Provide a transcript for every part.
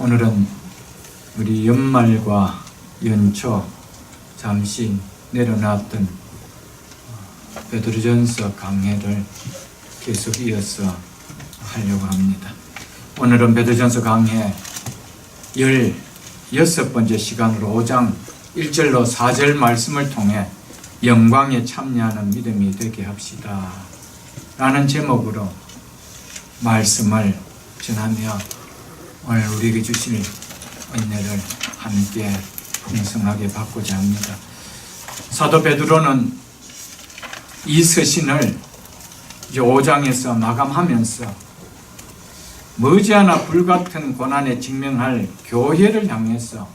오늘은 우리 연말과 연초 잠시 내려놨던 베드로전서 강해를 계속 이어서 하려고 합니다. 오늘은 베드로전서 강해 16번째 시간으로 5장 1절로 4절 말씀을 통해 영광에 참여하는 믿음이 되게 합시다 라는 제목으로 말씀을 전하며 오늘 우리에게 주실 은혜를 함께 풍성하게 받고자 합니다. 사도 베드로는 이 서신을 이제 5장에서 마감하면서 머지않아 불같은 고난에 직면할 교회를 향해서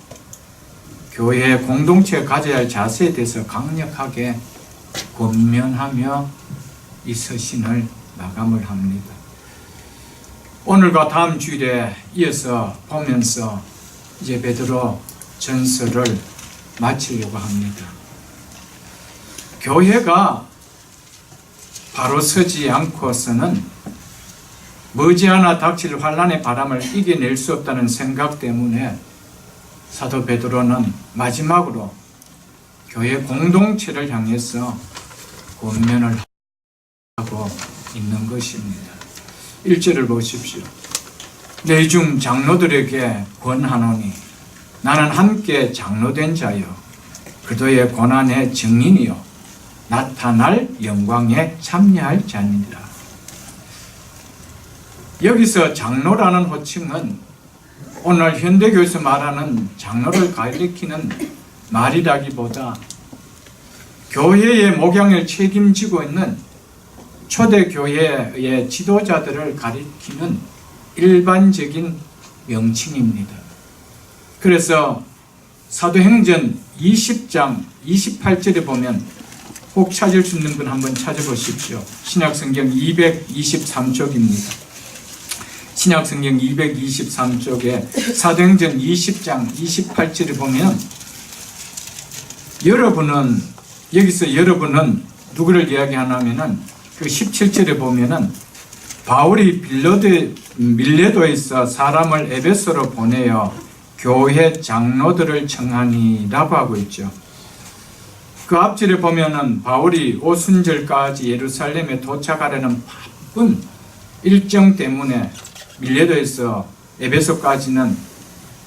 교회의 공동체가 가져야 할 자세에 대해서 강력하게 권면하며 이 서신을 마감을 합니다. 오늘과 다음 주일에 이어서 보면서 이제 베드로 전서를 마치려고 합니다. 교회가 바로 서지 않고서는 머지않아 닥칠 환난의 바람을 이겨낼 수 없다는 생각 때문에 사도 베드로는 마지막으로 교회 공동체를 향해서 권면을 하고 있는 것입니다. 1절을 보십시오. 내 중 장로들에게 권하노니 나는 함께 장로된 자요 그도의 고난의 증인이요 나타날 영광에 참여할 자니라. 여기서 장로라는 호칭은 오늘 현대교에서 말하는 장로를 가리키는 말이라기보다 교회의 목양을 책임지고 있는 초대교회의 지도자들을 가리키는 일반적인 명칭입니다. 그래서 사도행전 20장 28절에 보면 꼭 찾을 수 있는 분 한번 찾아보십시오. 신약성경 223쪽입니다. 신약성경 223쪽에 사도행전 20장 28절에 보면 여러분은 누구를 이야기하냐면은 그 17절에 보면은 바울이 밀레도에서 사람을 에베소로 보내어 교회 장로들을 청하니라고 하고 있죠. 그 앞절에 보면은 바울이 오순절까지 예루살렘에 도착하려는 바쁜 일정 때문에 밀레도에서 에베소까지는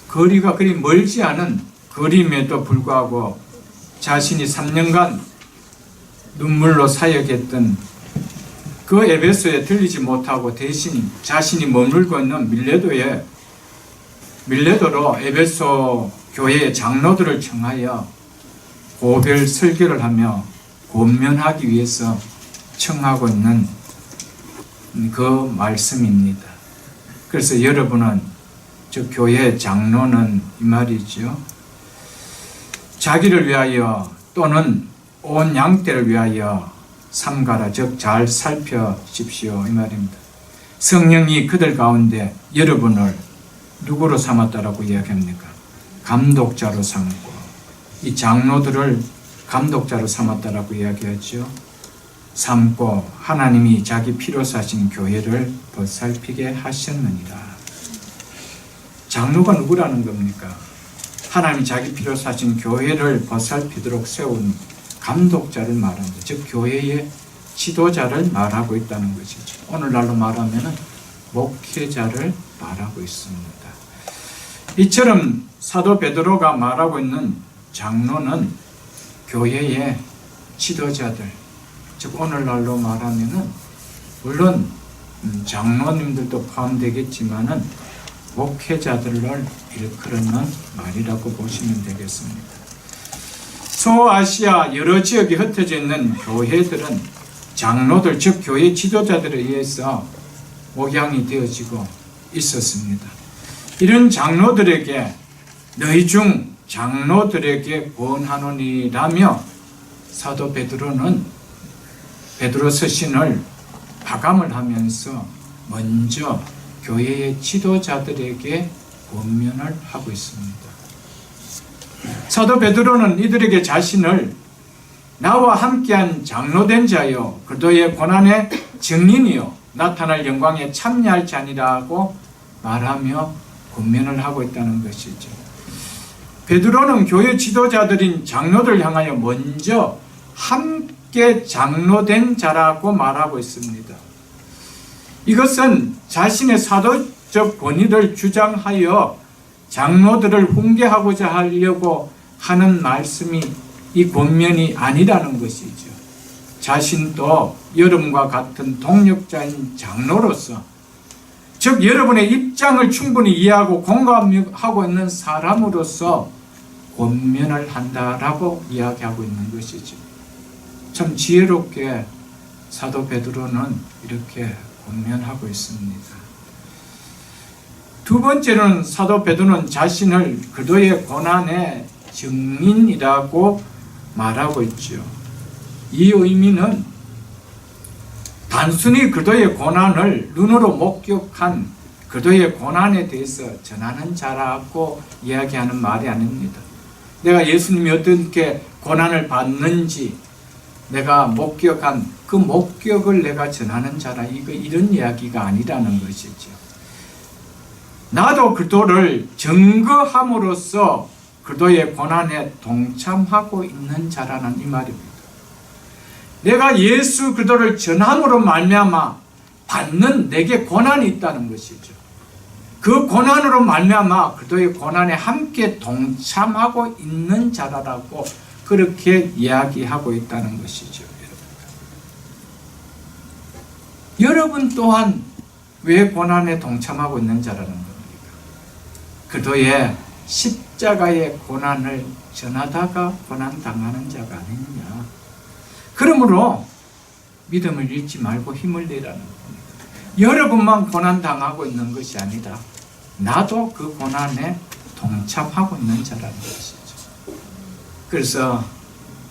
거리가 그리 멀지 않은 거리임에도 불구하고 자신이 3년간 눈물로 사역했던 그 에베소에 들리지 못하고 대신 자신이 머물고 있는 밀레도로 에베소 교회의 장로들을 청하여 고별 설교를 하며 권면하기 위해서 청하고 있는 그 말씀입니다. 그래서 여러분은 저 교회의 장로는 이 말이죠. 자기를 위하여 또는 온 양떼를 위하여 삼가라, 즉 잘 살펴십시오 이 말입니다. 성령이 그들 가운데 여러분을 누구로 삼았다라고 이야기합니까? 감독자로 삼고 이 장로들을 감독자로 삼았다라고 이야기하죠. 삼고 하나님이 자기 피로 사신 교회를 보살피게 하셨느니라. 장로가 누구라는 겁니까? 하나님이 자기 피로 사신 교회를 보살피도록 세운 감독자를 말합니다. 즉 교회의 지도자를 말하고 있다는 것이죠. 오늘날로 말하면 목회자를 말하고 있습니다. 이처럼 사도 베드로가 말하고 있는 장로는 교회의 지도자들, 즉 오늘날로 말하면 물론 장로님들도 포함되겠지만은 목회자들을 일컬는 말이라고 보시면 되겠습니다. 소아시아 여러 지역에 흩어져 있는 교회들은 장로들, 즉 교회 지도자들에 의해서 목양이 되어지고 있었습니다. 이런 장로들에게 너희 중 장로들에게 권하노니라며 사도 베드로는 베드로 서신을 마감을 하면서 먼저 교회의 지도자들에게 권면을 하고 있습니다. 사도 베드로는 이들에게 자신을 나와 함께한 장로된 자요 그도의 고난의 증인이요 나타날 영광에 참여할 자니라고 말하며 권면을 하고 있다는 것이죠. 베드로는 교회 지도자들인 장로들 향하여 먼저 함께 장로된 자라고 말하고 있습니다. 이것은 자신의 사도적 권위를 주장하여 장로들을 훈계하고자 하려고 하는 말씀이 이 권면이 아니라는 것이죠. 자신도 여러분과 같은 동력자인 장로로서, 즉 여러분의 입장을 충분히 이해하고 공감하고 있는 사람으로서 권면을 한다라고 이야기하고 있는 것이죠. 참 지혜롭게 사도 베드로는 이렇게 권면하고 있습니다. 두 번째는 사도 베드로는 자신을 그도의 고난의 증인이라고 말하고 있죠. 이 의미는 단순히 그도의 고난을 눈으로 목격한 그도의 고난에 대해서 전하는 자라고 이야기하는 말이 아닙니다. 내가 예수님이 어떻게 고난을 받는지 내가 목격한 그 목격을 내가 전하는 자라, 이런 이야기가 아니라는 것이죠. 나도 그도를 증거함으로써 그도의 고난에 동참하고 있는 자라는 이 말입니다. 내가 예수 그도를 전함으로 말미암아 받는 내게 고난이 있다는 것이죠. 그 고난으로 말미암아 그도의 고난에 함께 동참하고 있는 자라고 그렇게 이야기하고 있다는 것이죠. 여러분 또한 왜 고난에 동참하고 있는 자라는 겁니까? 그도의 십자가의 고난을 전하다가 고난당하는 자가 아니냐. 그러므로 믿음을 잃지 말고 힘을 내라는 겁니다. 여러분만 고난당하고 있는 것이 아니라 나도 그 고난에 동참하고 있는 자라는 것이죠. 그래서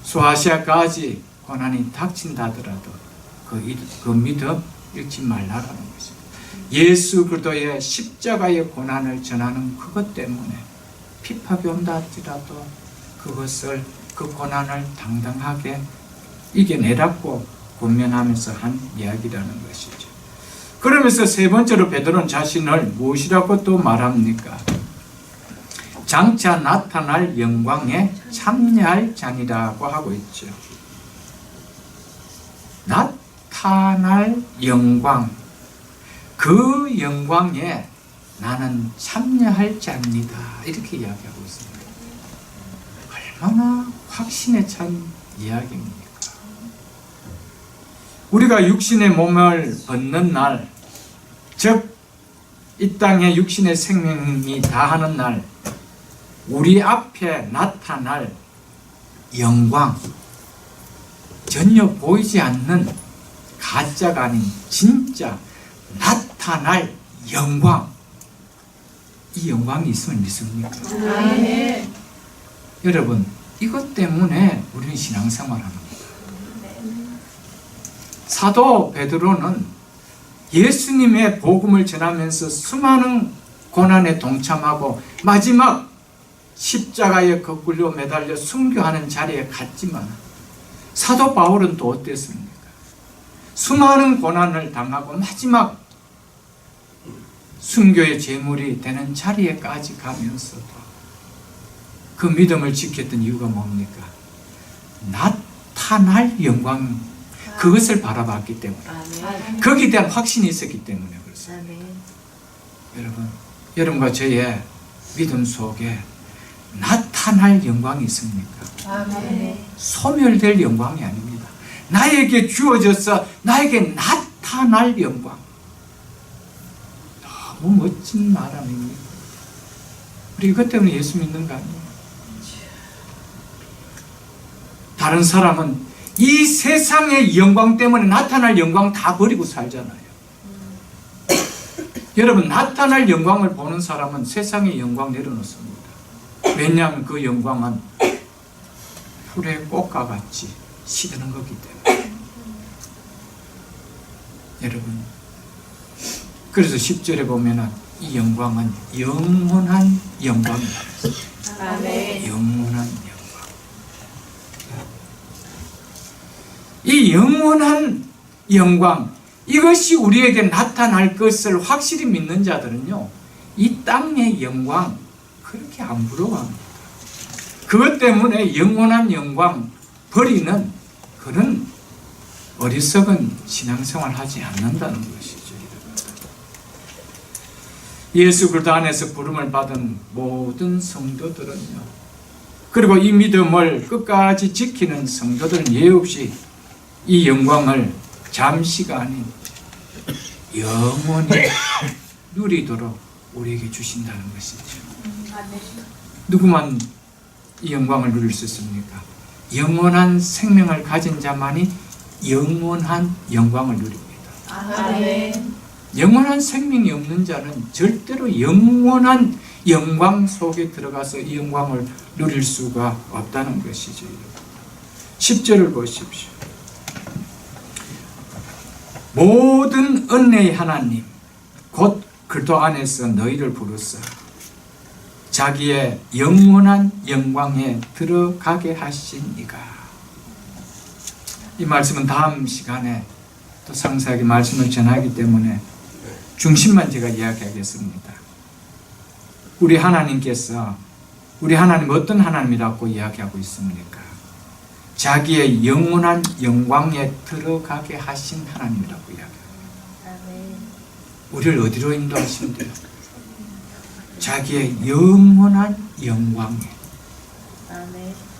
소아시아까지 고난이 닥친다 하더라도 그 믿음 잃지 말라라는 것입니다. 예수 그리스도의 십자가의 고난을 전하는 그것 때문에 핍박이 온다 할지라도 그 고난을 당당하게 이겨내라고 권면하면서 한 이야기라는 것이죠. 그러면서 세 번째로 베드로는 자신을 무엇이라고 또 말합니까? 장차 나타날 영광에 참여할 자니라고 하고 있죠. 나타날 영광, 그 영광에 나는 참여할 자입니다. 이렇게 이야기하고 있습니다. 얼마나 확신에 찬 이야기입니까? 우리가 육신의 몸을 벗는 날, 즉 이 땅에 육신의 생명이 다하는 날, 우리 앞에 나타날 영광, 전혀 보이지 않는 가짜가 아닌 진짜 나타날 영광, 이 영광이 있으면 믿습니까? 네. 여러분, 이것 때문에 우리는 신앙생활하는 겁니다. 사도 베드로는 예수님의 복음을 전하면서 수많은 고난에 동참하고 마지막 십자가에 거꾸로 매달려 순교하는 자리에 갔지만, 사도 바울은 또 어땠습니까? 수많은 고난을 당하고 마지막 순교의 제물이 되는 자리에까지 가면서도 그 믿음을 지켰던 이유가 뭡니까? 나타날 영광, 그것을 바라봤기 때문에, 거기에 대한 확신이 있었기 때문에 그렇습니다. 여러분과 저의 믿음 속에 나타날 영광이 있습니까? 소멸될 영광이 아닙니다. 나에게 주어져서 나에게 나타날 영광. 너무 멋진 말 아닙니까? 우리 이것 때문에 예수 믿는 거 아니에요? 다른 사람은 이 세상의 영광 때문에 나타날 영광 다 버리고 살잖아요. 여러분, 나타날 영광을 보는 사람은 세상의 영광 내려놓습니다. 왜냐하면 그 영광은 풀의 꽃과 같이 시드는 거기 때문에. 여러분, 그래서 10절에 보면은 이 영광은 영원한 영광이다. 영원한 영광. 이 영원한 영광, 이것이 우리에게 나타날 것을 확실히 믿는 자들은요, 이 땅의 영광 그렇게 안 부러워합니다. 그것 때문에 영원한 영광 버리는 그런 어리석은 신앙생활 하지 않는다는 것이죠. 예수 그리스도 안에서 부름을 받은 모든 성도들은요, 그리고 이 믿음을 끝까지 지키는 성도들은 예외 없이 이 영광을 잠시가 아닌 영원히 누리도록 우리에게 주신다는 것이죠. 누구만 이 영광을 누릴 수 있습니까? 영원한 생명을 가진 자만이 영원한 영광을 누립니다. 아멘. 영원한 생명이 없는 자는 절대로 영원한 영광 속에 들어가서 이 영광을 누릴 수가 없다는 것이죠. 10절을 보십시오. 모든 은혜의 하나님 곧 그리스도 안에서 너희를 부르사 자기의 영원한 영광에 들어가게 하시니가. 이 말씀은 다음 시간에 또 상세하게 말씀을 전하기 때문에 중심만 제가 이야기하겠습니다. 우리 하나님께서 우리 하나님 어떤 하나님이라고 이야기하고 있습니까? 자기의 영원한 영광에 들어가게 하신 하나님이라고 이야기합니다. 우리를 어디로 인도하신대요? 자기의 영원한 영광에.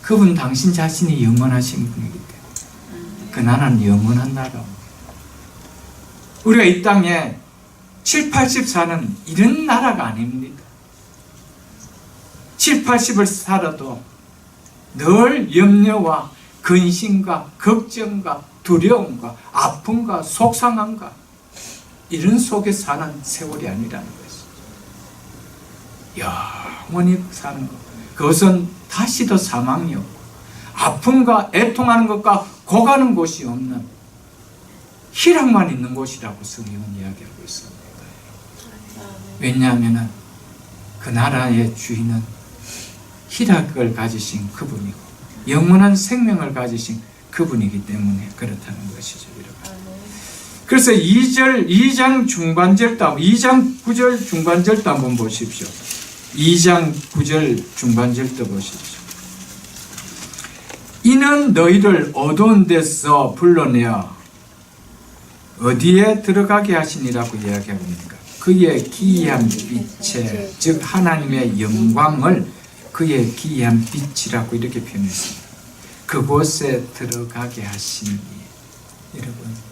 그분 당신 자신이 영원하신 분이기 때문에 그 나라는 영원한 나라. 우리가 이 땅에 7, 80 사는 이런 나라가 아닙니다. 7, 80을 살아도 늘 염려와 근심과 걱정과 두려움과 아픔과 속상함과 이런 속에 사는 세월이 아니라는 것이죠. 영원히 사는 것. 그것은 다시도 사망이 없고 아픔과 애통하는 것과 고가는 곳이 없는 희락만 있는 곳이라고 성경은 이야기하고 있습니다. 왜냐하면 그 나라의 주인은 희락을 가지신 그분이고 영원한 생명을 가지신 그분이기 때문에 그렇다는 것이죠. 여러분. 그래서 2장 중반절도 2장 9절 중반절도 한번 보십시오. 2장 9절 중반절도 보십시오. 이는 너희를 어두운 데서 불러내어 어디에 들어가게 하시니라고 이야기합니까? 그의 기이한 빛에, 즉 하나님의 영광을 그의 기이한 빛이라고 이렇게 표현했습니다. 그곳에 들어가게 하시니. 여러분,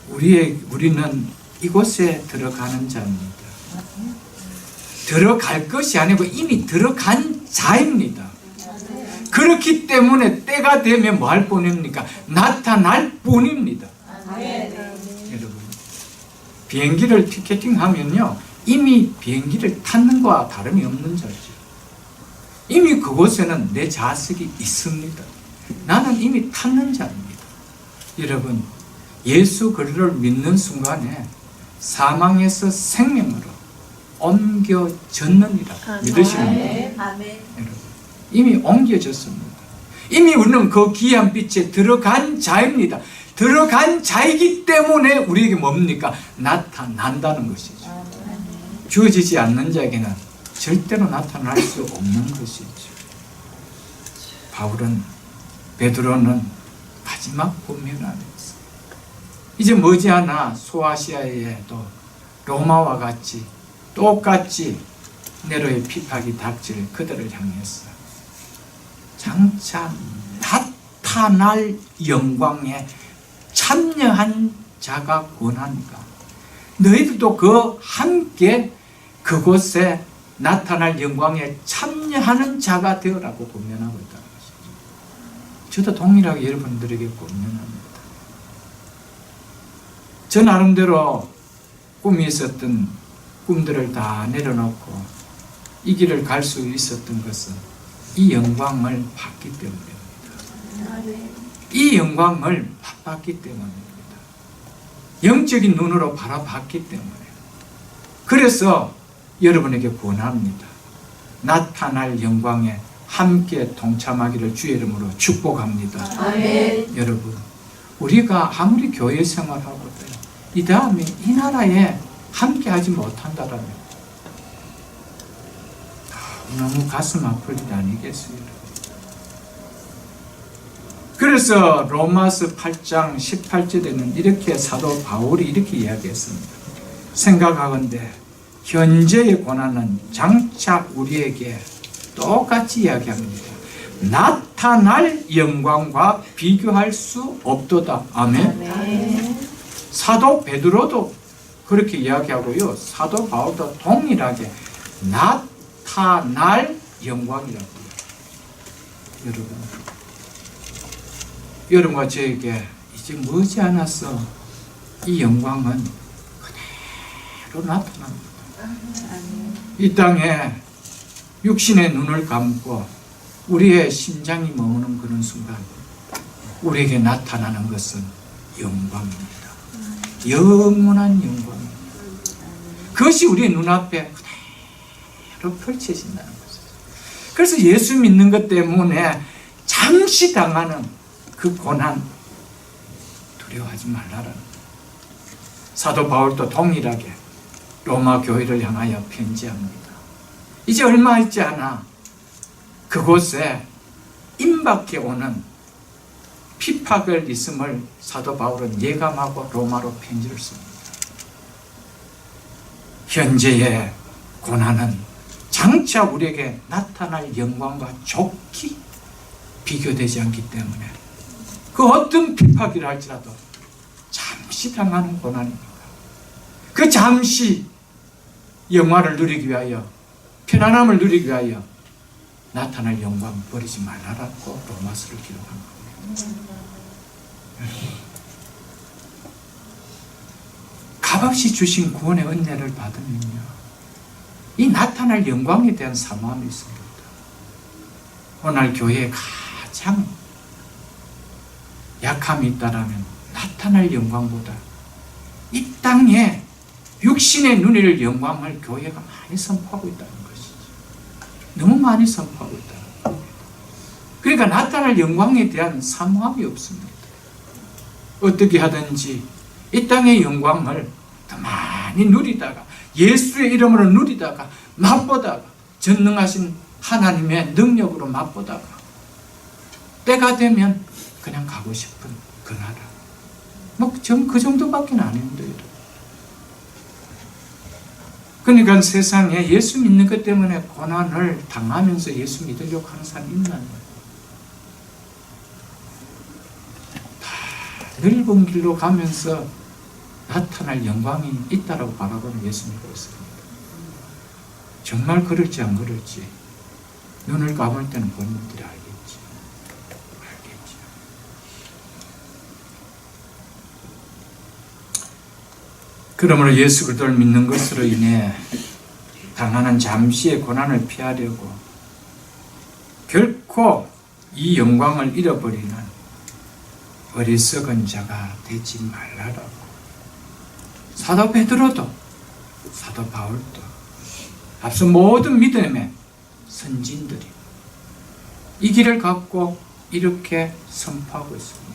우리는 이곳에 들어가는 자입니다. 들어갈 것이 아니고 이미 들어간 자입니다. 그렇기 때문에 때가 되면 뭐 할 뿐입니까? 나타날 뿐입니다. 여러분, 비행기를 티켓팅하면요, 이미 비행기를 탔는 것과 다름이 없는 자죠. 이미 그곳에는 내 좌석이 있습니다. 나는 이미 탔는 자입니다. 여러분, 예수 그리스도를 믿는 순간에 사망에서 생명으로 옮겨졌느니라 믿으십니까? 아멘. 여러분, 이미 옮겨졌습니다. 이미 우리는 그 귀한 빛에 들어간 자입니다. 들어간 자이기 때문에 우리에게 뭡니까? 나타난다는 것이죠. 주어지지 않는 자에게는 절대로 나타날 수 없는 것이죠. 베드로는 마지막 권면 안에서 이제 머지않아 소아시아에도 로마와 같이 똑같이 네로의 핍박이 닥칠 그들을 향해서 장차 나타날 영광에 참여한 자가 권하니까 너희들도 그 함께 그곳에 나타날 영광에 참여하는 자가 되어라고 권면하고 있다는 것이죠. 저도 동일하게 여러분들에게 권면합니다. 저 나름대로 꿈이 있었던 꿈들을 다 내려놓고 이 길을 갈 수 있었던 것은 이 영광을 받기 때문입니다. 이 영광을 받기 때문입니다. 영적인 눈으로 바라봤기 때문에. 그래서 여러분에게 권합니다. 나타날 영광에 함께 동참하기를 주의 이름으로 축복합니다. 아멘. 여러분, 우리가 아무리 교회 생활하고도 이 다음에 이 나라에 함께 하지 못한다면 너무 가슴 아플 일 아니겠어요? 그래서 로마서 8장 18절에는 이렇게 사도 바울이 이렇게 이야기했습니다. 생각하건대 현재의 고난은 장차 우리에게 똑같이 이야기합니다. 나타날 영광과 비교할 수 없도다. 아멘. 아멘. 사도 베드로도 그렇게 이야기하고요. 사도 바울도 동일하게 나타날 영광이라고요. 여러분과 저에게 이제 머지않아서 이 영광은 그대로 나타납니다. 이 땅에 육신의 눈을 감고 우리의 심장이 머무는 그런 순간 우리에게 나타나는 것은 영광입니다. 영원한 영광입니다. 그것이 우리의 눈앞에 그대로 펼쳐진다는 것이죠. 그래서 예수 믿는 것 때문에 잠시 당하는 그 고난 두려워하지 말라라는 거예요. 사도 바울도 동일하게 로마 교회를 향하여 편지합니다. 이제 얼마 있지 않아 그곳에 임박해 오는 핍박을 있음을 사도 바울은 예감하고 로마로 편지를 씁니다. 현재의 고난은 장차 우리에게 나타날 영광과 좋게 비교되지 않기 때문에 그 어떤 핍박이라 할지라도 잠시 당하는 고난입니다. 그 잠시 영화를 누리기 위하여 편안함을 누리기 위하여 나타날 영광 버리지 말라라고 로마서를 기록한 겁니다. 값없이 주신 구원의 은혜를 받으면요 이 나타날 영광에 대한 사모함이 있습니다. 오늘 교회에 가장 약함이 있다라면 나타날 영광보다 이 땅에 육신의 눈일 영광을 교회가 많이 선포하고 있다는 것이죠. 너무 많이 선포하고 있다는 겁니다. 그러니까 나타날 영광에 대한 사모함이 없습니다. 어떻게 하든지 이 땅의 영광을 더 많이 누리다가 예수의 이름으로 누리다가 맛보다가 전능하신 하나님의 능력으로 맛보다가 때가 되면 그냥 가고 싶은 그 나라. 전 그 정도밖에 안 힘들어요. 그러니까 세상에 예수 믿는 것 때문에 고난을 당하면서 예수 믿으려고 하는 사람이 있나요? 다 넓은 길로 가면서 나타날 영광이 있다라고 바라보는 예수 믿고 있습니다. 정말 그럴지 안 그럴지 눈을 감을 때는 본인들이 알겠지. 그러므로 예수 그리스도를 믿는 것으로 인해 당하는 잠시의 고난을 피하려고 결코 이 영광을 잃어버리는 어리석은 자가 되지 말라라고 사도 베드로도 사도 바울도 앞서 모든 믿음의 선진들이 이 길을 갖고 이렇게 선포하고 있습니다.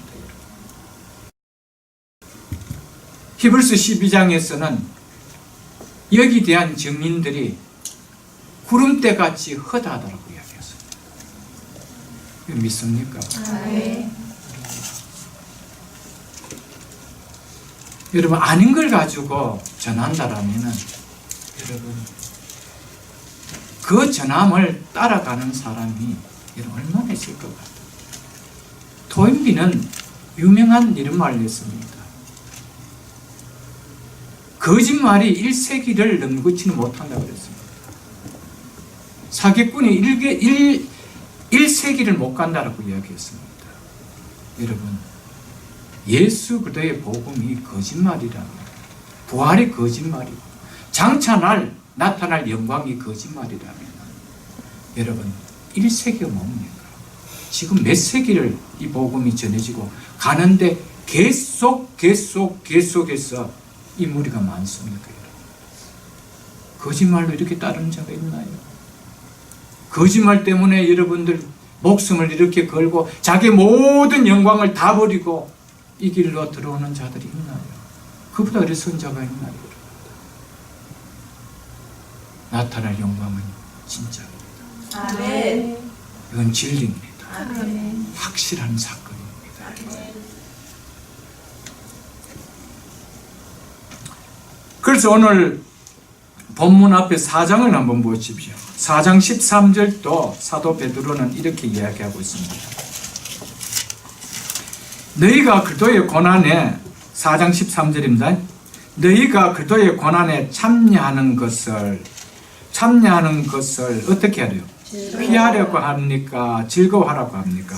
히브리서 12장에서는 여기 대한 증인들이 구름대같이 허다하다라고 이야기했어요. 이거 믿습니까? 네. 여러분 아닌 걸 가지고 전한다라면은 여러분 그 전함을 따라가는 사람이 여러분 얼마나 있을 것 같아요. 토인비는 유명한 이런 말을 했습니다. 거짓말이 1세기를 넘고치는 못한다고 그랬습니다. 사기꾼이 1세기를 못 간다라고 이야기했습니다. 여러분 예수 그리스도의 복음이 거짓말이라면 부활이 거짓말이고 장차날 나타날 영광이 거짓말이라면 여러분 1세기가 뭡니까? 지금 몇 세기를 이 복음이 전해지고 가는데 계속해서 이 무리가 많습니까? 거짓말로 이렇게 따르는 자가 있나요? 거짓말 때문에 여러분들 목숨을 이렇게 걸고 자기 모든 영광을 다 버리고 이 길로 들어오는 자들이 있나요? 그보다 어리석은 자가 있나요? 나타날 영광은 진짜입니다. 아멘. 이건 진리입니다. 아멘. 확실한 사건입니다. 그래서 오늘 본문 앞에 4장을 한번 보십시오. 4장 13절도 사도 베드로는 이렇게 이야기하고 있습니다. 너희가 그리스도의 고난에 4장 13절입니다. 너희가 그리스도의 고난에 참여하는 것을 어떻게 하래요? 피하려고 합니까? 즐거워하라고 합니까?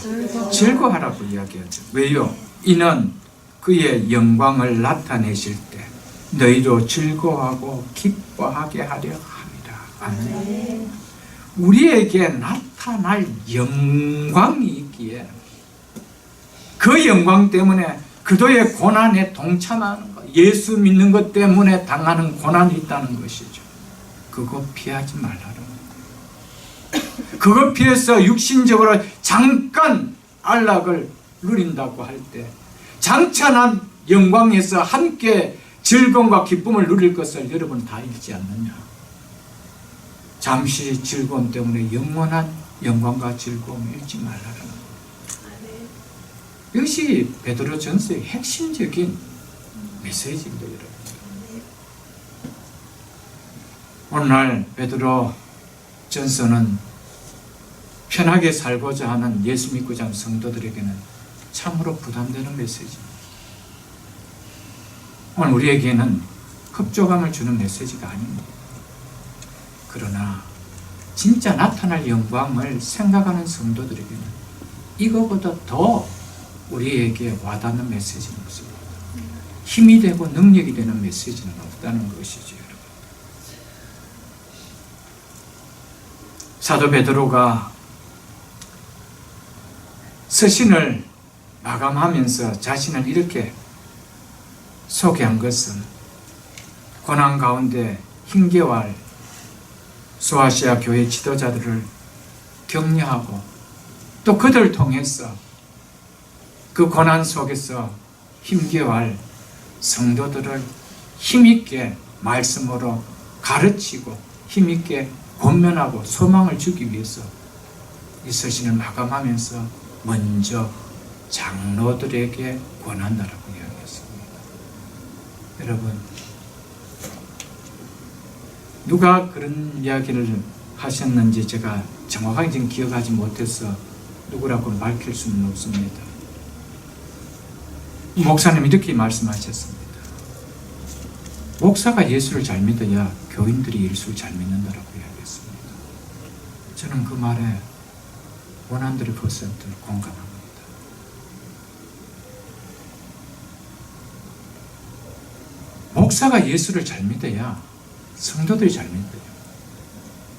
즐거워하라고 이야기하죠. 왜요? 이는 그의 영광을 나타내실 때 너희도 즐거워하고 기뻐하게 하려 합니다. 아멘. 우리에게 나타날 영광이 있기에 그 영광 때문에 그도의 고난에 동참하는 것, 예수 믿는 것 때문에 당하는 고난이 있다는 것이죠. 그거 피하지 말라는 거예요. 그거 피해서 육신적으로 잠깐 안락을 누린다고 할 때 장차 영광에서 함께 즐거움과 기쁨을 누릴 것을 여러분 다 잃지 않느냐. 잠시 즐거움 때문에 영원한 영광과 즐거움을 잃지 말라는 거예요. 이것이 베드로전서의 핵심적인 메시지입니다. 여러분. 오늘날 베드로전서는 편하게 살고자 하는 예수 믿고자 하는 성도들에게는 참으로 부담되는 메시지입니다. 오늘 우리에게는 흡족함을 주는 메시지가 아닙니다. 그러나 진짜 나타날 영광을 생각하는 성도들에게는 이거보다 더 우리에게 와닿는 메시지는 없습니다. 힘이 되고 능력이 되는 메시지는 없다는 것이죠. 여러분. 사도 베드로가 서신을 마감하면서 자신을 이렇게 소개한 것은 고난 가운데 힘겨워할 소아시아 교회 지도자들을 격려하고 또 그들을 통해서 그 고난 속에서 힘겨워할 성도들을 힘있게 말씀으로 가르치고 힘있게 권면하고 소망을 주기 위해서 이 서신을 마감하면서 먼저 장로들에게 권한다라고 이야기했습니다. 여러분, 누가 그런 이야기를 하셨는지 제가 정확하게 지금 기억하지 못해서 누구라고 밝힐 수는 없습니다. 목사님 이렇게 말씀하셨습니다. 목사가 예수를 잘 믿어야 교인들이 예수를 잘 믿는다라고 이야기했습니다. 저는 그 말에 100% 공감합니다. 목사가 예수를 잘 믿어야 성도들이 잘 믿어요.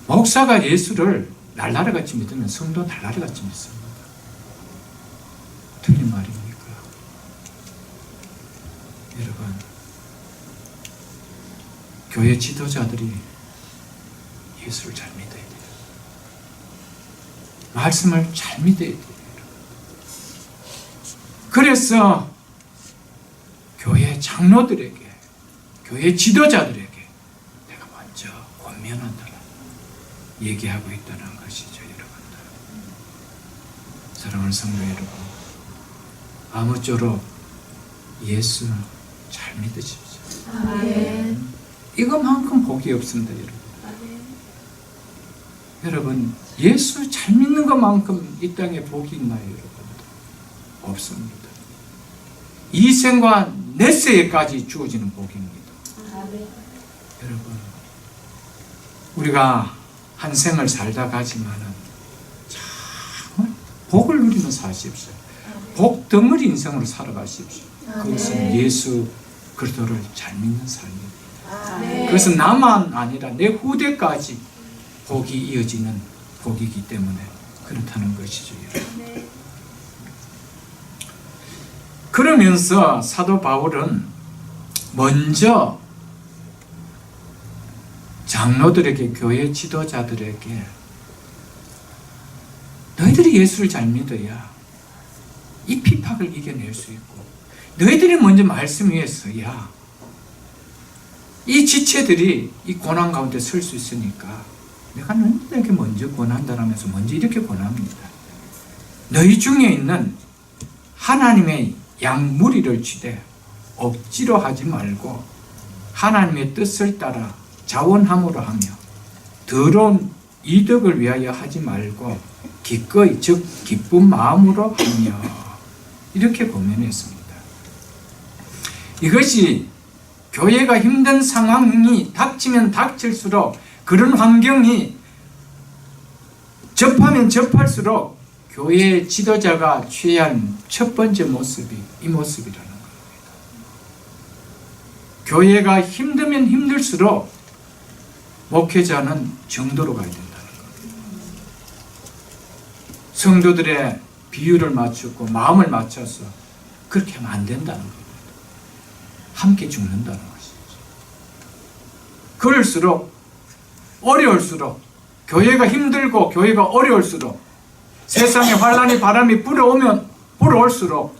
목사가 예수를 날라리같이 믿으면 성도 날라리같이 믿습니다. 틀린 말입니까? 여러분, 교회 지도자들이 예수를 잘 믿어야 돼요. 말씀을 잘 믿어야 돼요. 그래서 교회 장로들에게, 교회 지도자들에게 내가 먼저 권면한다라 얘기하고 있다는 것이죠. 여러분들, 사랑하는 성도 여러분, 아무쪼록 예수 잘 믿으십시오. 아멘. 이것만큼 복이 없습니다. 여러분. 아멘. 여러분, 예수 잘 믿는 것만큼 이 땅에 복이 있나요? 여러분? 없습니다. 이 생과 내세에까지 주어지는 복입니다. 아멘. 여러분, 우리가 한 생을 살다 가지만은 참 복을 누리며 사십시오. 복 덩어리 인생으로 살아가십시오. 그것은 예수 그리스도를 잘 믿는 삶입니다. 아멘. 그것은 나만 아니라 내 후대까지 복이 이어지는 복이기 때문에 그렇다는 것이죠. 여러분. 그러면서 사도 바울은 먼저 장로들에게, 교회 지도자들에게 너희들이 예수를 잘 믿어야 이 핍박을 이겨낼 수 있고, 너희들이 먼저 말씀 위에 서야 이 지체들이 이 고난 가운데 설 수 있으니까 내가 너희에게 먼저 권한다라면서 먼저 이렇게 권합니다. 너희 중에 있는 하나님의 양무리를 치되 억지로 하지 말고 하나님의 뜻을 따라 자원함으로 하며 더러운 이득을 위하여 하지 말고 기꺼이 즉 기쁜 마음으로 하며 이렇게 고면했습니다. 이것이 교회가 힘든 상황이 닥치면 닥칠수록 그런 환경이 접하면 접할수록 교회의 지도자가 취한 첫 번째 모습이 이 모습이라는 겁니다. 교회가 힘들면 힘들수록 목회자는 정도로 가야 된다는 겁니다. 성도들의 비율을 맞추고 마음을 맞춰서 그렇게 하면 안 된다는 겁니다. 함께 죽는다는 것이죠. 그럴수록 어려울수록 교회가 힘들고 교회가 어려울수록 세상에 환란이 바람이 불어올수록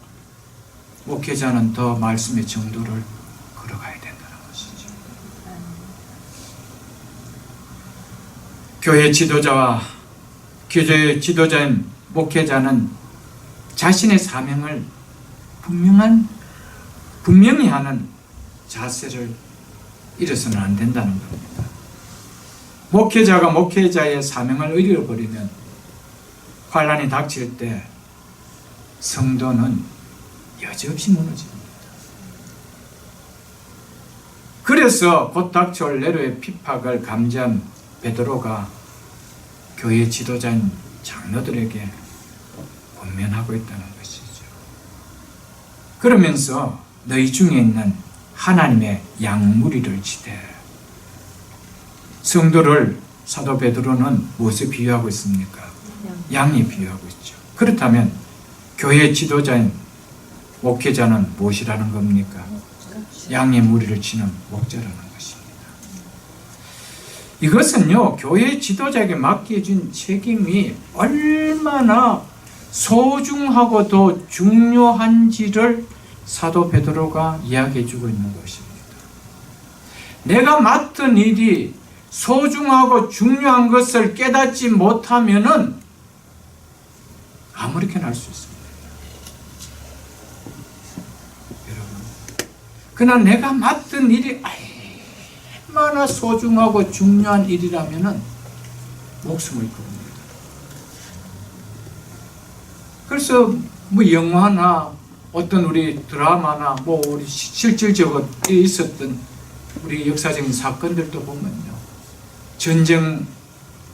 목회자는 더 말씀의 정도를 걸어가야 된다는 것이죠. 교회 지도자와 교회 지도자인 목회자는 자신의 사명을 분명히 하는 자세를 잃어서는 안 된다는 겁니다. 목회자가 목회자의 사명을 잃어버리면 환란이 닥칠 때 성도는 여지없이 무너집니다. 그래서 곧 닥쳐올 네로의 핍박을 감지한 베드로가 교회 지도자인 장로들에게 권면하고 있다는 것이죠. 그러면서 너희 중에 있는 하나님의 양무리를 치되, 성도를 사도 베드로는 무엇에 비유하고 있습니까? 양에 비유하고 있죠. 그렇다면 교회 지도자인 목회자는 무엇이라는 겁니까? 양의 무리를 치는 목자라는 것입니다. 이것은요, 교회 지도자에게 맡겨진 책임이 얼마나 소중하고도 중요한지를 사도 베드로가 이야기해 주고 있는 것입니다. 내가 맡은 일이 소중하고 중요한 것을 깨닫지 못하면은 아무렇게나 할 수 있습니다. 여러분, 그러나 내가 맡은 일이 얼마나 소중하고 중요한 일이라면은 목숨을 겁니다. 그래서 뭐 영화나 어떤 우리 드라마나 뭐 우리 실질적으로 있었던 우리 역사적인 사건들도 보면요, 전쟁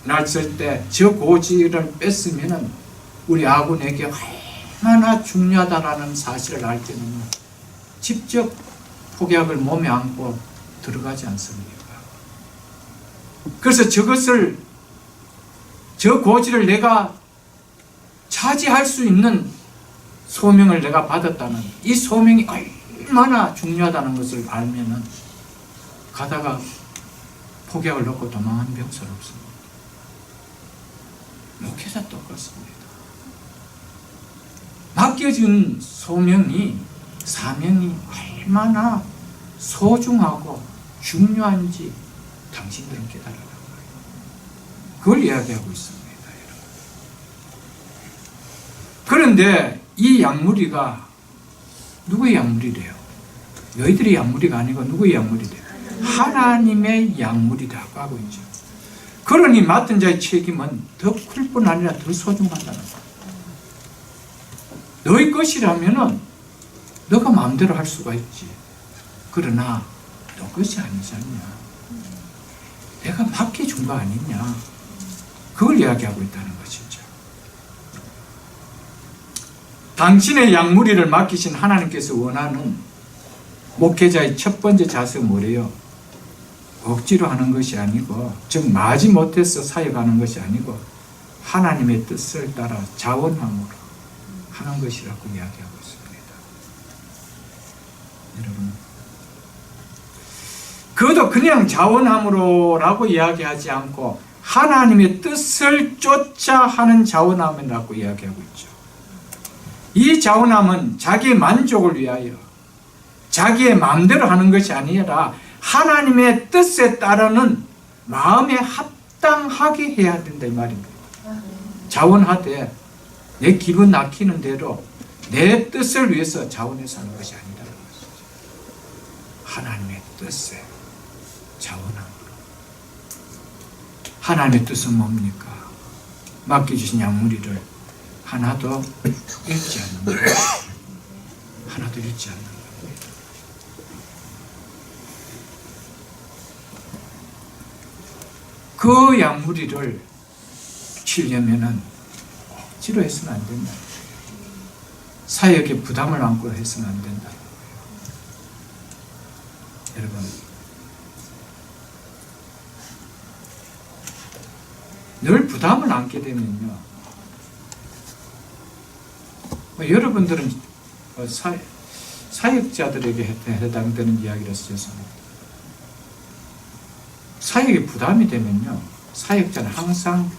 났을 때 저 고지를 뺐으면은 우리 아군에게 얼마나 중요하다라는 사실을 알 때는 직접 폭약을 몸에 안고 들어가지 않습니까? 그래서 저 고지를 내가 차지할 수 있는 소명을 내가 받았다는 이 소명이 얼마나 중요하다는 것을 알면은 가다가 폭약을 넣고 도망하는 병사는 없습니다. 목회자 똑같습니다. 맡겨진 사명이 얼마나 소중하고 중요한지 당신들은 깨달으라는 거예요. 그걸 이야기하고 있습니다. 그런데 이 양무리가 누구의 양무리래요? 너희들의 양무리가 아니고 누구의 양무리래요? 하나님의 양무리라고 하고 있죠. 그러니 맡은 자의 책임은 더 클 뿐 아니라 더 소중하다는 거예요. 너희 것이라면은 너가 마음대로 할 수가 있지. 그러나 너 것이 아니지 않냐. 내가 맡겨준 거 아니냐. 그걸 이야기하고 있다는 것이죠. 당신의 양무리를 맡기신 하나님께서 원하는 목회자의 첫 번째 자세가 뭐래요? 억지로 하는 것이 아니고, 즉 마지 못해서 사역하는 것이 아니고 하나님의 뜻을 따라 자원함으로 하는 것이라고 이야기하고 있습니다. 여러분, 그것도 그냥 자원함으로라고 이야기하지 않고 하나님의 뜻을 쫓아 하는 자원함이라고 이야기하고 있죠. 이 자원함은 자기의 만족을 위하여 자기의 마음대로 하는 것이 아니라 하나님의 뜻에 따르는 마음에 합당하게 해야 된다 이 말입니다. 자원하되 내 기분 낙히는 대로 내 뜻을 위해서 자원해서 하는 것이 아니라는 것이죠. 하나님의 뜻에 자원함으로. 하나님의 뜻은 뭡니까? 맡겨주신 양무리를 하나도 잃지 않는 것. 하나도 잃지 않는 것. 그 양무리를 치려면은 억지로 해서는 안 된다. 사역에 부담을 안고 해서는 안 된다. 여러분, 늘 부담을 안게 되면요, 여러분들은 사역자들에게 해당되는 이야기라서 죄송합니다. 사역에 부담이 되면요, 사역자는 항상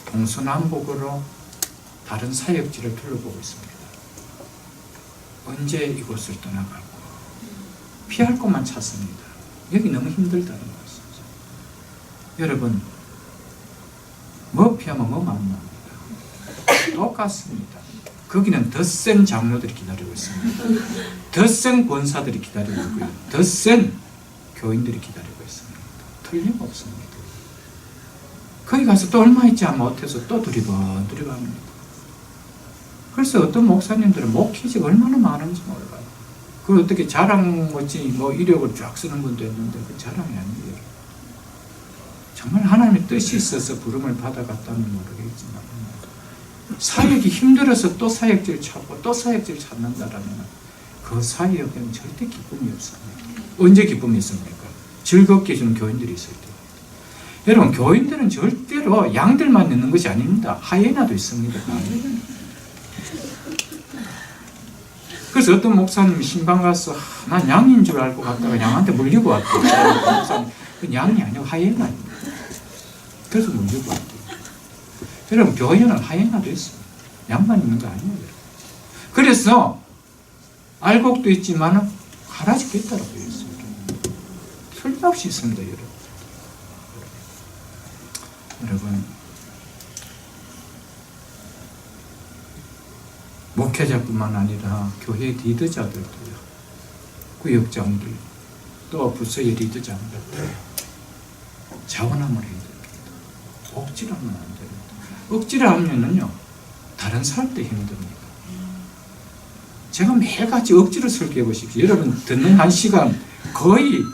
동서남북으로 다른 사역지를 둘러보고 있습니다. 언제 이곳을 떠나갈까? 피할 곳만 찾습니다. 여기 너무 힘들다는 것이죠. 여러분, 뭐 피하면 뭐 만납니다. 똑같습니다. 거기는 더 센 장로들이 기다리고 있습니다. 더 센 권사들이 기다리고 있고요. 더 센 교인들이 기다리고 있습니다. 틀림없습니다. 거기 가서 또 얼마 있지 않으면 어때서 또 두리번합니다. 그래서 어떤 목사님들은 목회지가 얼마나 많은지 몰라요. 그걸 어떻게 자랑같이 뭐 이력을 쫙 쓰는 분도 있는데 그 자랑이 아니에요. 정말 하나님의 뜻이 있어서 부름을 받아갔다면 모르겠지만 사역이 힘들어서 또 사역지를 찾고 또 사역지를 찾는다라면 그 사역에는 절대 기쁨이 없습니다. 언제 기쁨이 있습니까? 즐겁게 해주는 교인들이 있을 때. 여러분, 교인들은 절대로 양들만 있는 것이 아닙니다. 하이에나도 있습니다. 그래서 어떤 목사님이 신방 가서 난 양인 줄 알고 갔다가 양한테 물리고 왔대요. 목사님, 그 양이 아니고 하이에나입니다. 그래서 물리고 왔대요. 여러분, 교회는 하이에나도 있습니다. 양만 있는 거 아니에요. 그래서 알곡도 있지만 가라지도 있다고 되어 있어요. 틀림없이 있습니다, 여러분. 여러분, 목회자뿐만 아니라 교회 리더자들도요, 구역장들, 또 부서의 리더장들도 자원함을 해야 됩니다. 억지로 하면 안 됩니다. 억지로 하면은요, 다른 사람도 힘듭니다. 제가 매일같이 억지로 설교해 보십시오. 여러분 듣는 한 시간 거의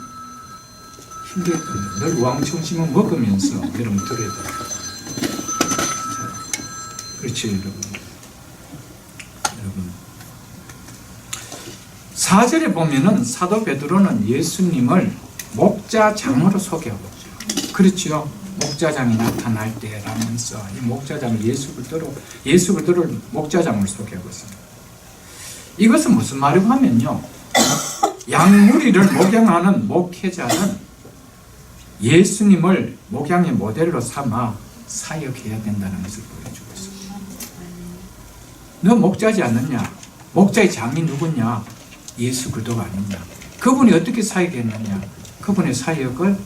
힘들 겁니다. 늘 왕청심을 먹으면서 여러분 들어야 됩니다. 그렇죠, 여러분. 4절에 보면은 사도 베드로는 예수님을 목자장으로 소개하고 있죠. 그렇죠. 목자장이 나타날 때라면서 이 목자장을 예수 그리스도를 목자장을 소개하고 있습니다. 이것은 무슨 말이고 하면요, 양무리를 목양하는 목회자는 예수님을 목양의 모델로 삼아 사역해야 된다는 것을 보여주고 있습니다. 너 목자지 않느냐? 목자의 장이 누구냐? 예수 그리스도가 아니냐? 그분이 어떻게 사역했느냐? 그분의 사역을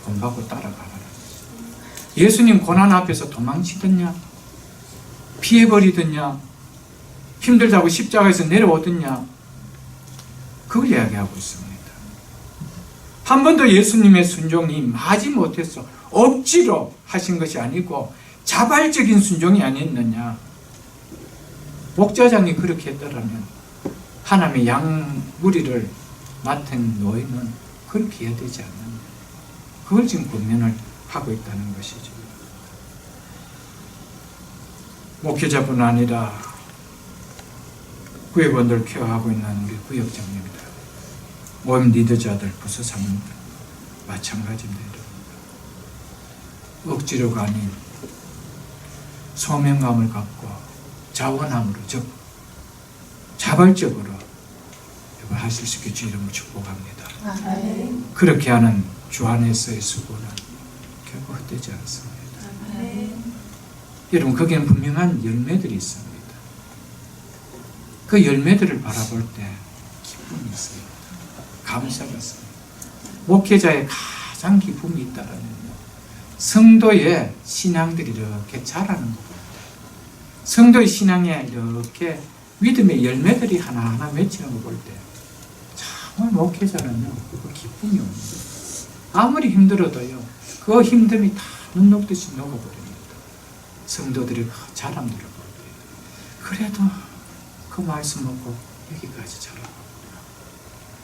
본받고 따라가라. 예수님 고난 앞에서 도망치더냐? 피해버리더냐? 힘들다고 십자가에서 내려오더냐? 그걸 이야기하고 있습니다. 한 번도 예수님의 순종이 마지 못해서 억지로 하신 것이 아니고 자발적인 순종이 아니었느냐? 목자장이 그렇게 했더라면 하나님의 양무리를 맡은 노예는 그렇게 해야 되지 않느냐? 그걸 지금 권면을 하고 있다는 것이죠. 목회자뿐 아니라 구역원들 케어하고 있는 우리 구역장님들, 모임 리더자들, 부서장님들 마찬가지입니다. 억지로가 아닌 소명감을 갖고 자원함으로, 즉 자발적으로 이걸 하실 수 있게 주 이름으로 축복합니다. 그렇게 하는 주 안에서의 수고는 결코 헛되지 않습니다. 여러분, 거기에는 분명한 열매들이 있습니다. 그 열매들을 바라볼 때 기쁨이 있습니다. 감사가 있습니다. 목회자의 가장 기쁨이 있다라면요, 성도의 신앙들이 이렇게 자라는 겁니다. 성도의 신앙에 이렇게 믿음의 열매들이 하나하나 맺히는 거 볼 때 정말 목회자는요, 그 기쁨이 옵니다. 아무리 힘들어도요, 그 힘듦이 다 눈 녹듯이 녹아버립니다. 성도들의 그 자람들을 볼 때. 그래도 그 말씀 먹고 여기까지 자라는구나.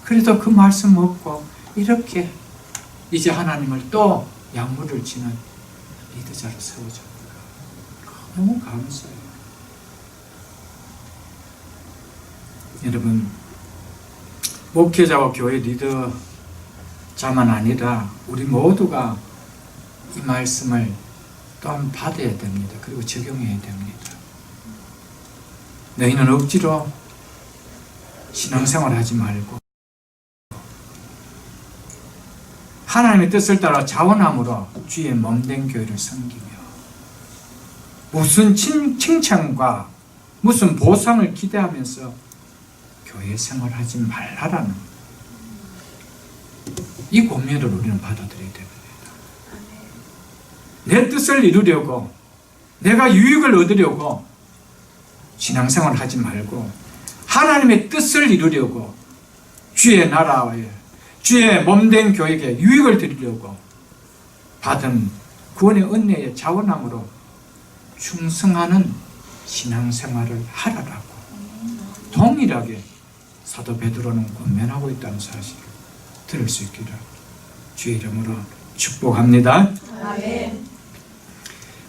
그래도 그 말씀 먹고 이렇게 이제 하나님을 또 양무를 치는 리더자로 세워졌구나. 너무 감사해요. 여러분, 목회자와 교회 리더자만 아니라 우리 모두가 이 말씀을 또한 받아야 됩니다. 그리고 적용해야 됩니다. 너희는 억지로 신앙생활 하지 말고 하나님의 뜻을 따라 자원함으로 주의 몸된 교회를 섬기며 무슨 칭찬과 무슨 보상을 기대하면서 교회 생활하지 말라라는 이 권면을 우리는 받아들여야 됩니다. 내 뜻을 이루려고 내가 유익을 얻으려고 신앙생활을 하지 말고 하나님의 뜻을 이루려고 주의 나라에 주의 몸된 교회에게 유익을 드리려고 받은 구원의 은혜의 자원함으로 충성하는 신앙생활을 하라라고 동일하게 사도 베드로는 권면하고 있다는 사실을 들을 수 있기를 주의 이름으로 축복합니다. 아멘.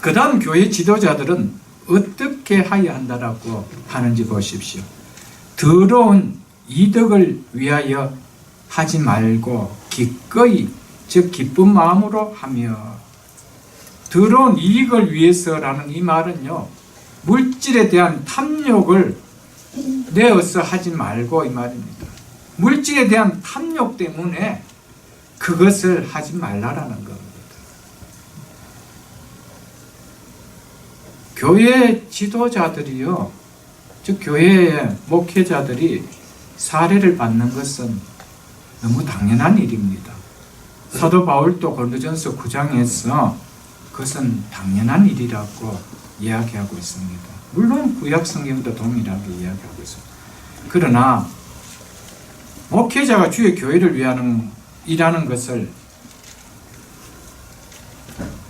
그 다음 교회 지도자들은 어떻게 하여야 한다라고 하는지 보십시오. 더러운 이득을 위하여 하지 말고 기꺼이, 즉 기쁜 마음으로 하며. 더러운 이익을 위해서라는 이 말은요, 물질에 대한 탐욕을 내어서 하지 말고 이 말입니다. 물질에 대한 탐욕 때문에 그것을 하지 말라라는 겁니다. 교회 지도자들이요, 즉 교회의 목회자들이 사례를 받는 것은 너무 당연한 일입니다. 사도 바울도 고린도전서 9장에서 그것은 당연한 일이라고 이야기하고 있습니다. 물론 구약 성경도 동일하게 이야기하고 있습니다. 그러나 목회자가 주의 교회를 위하는 일하는 것을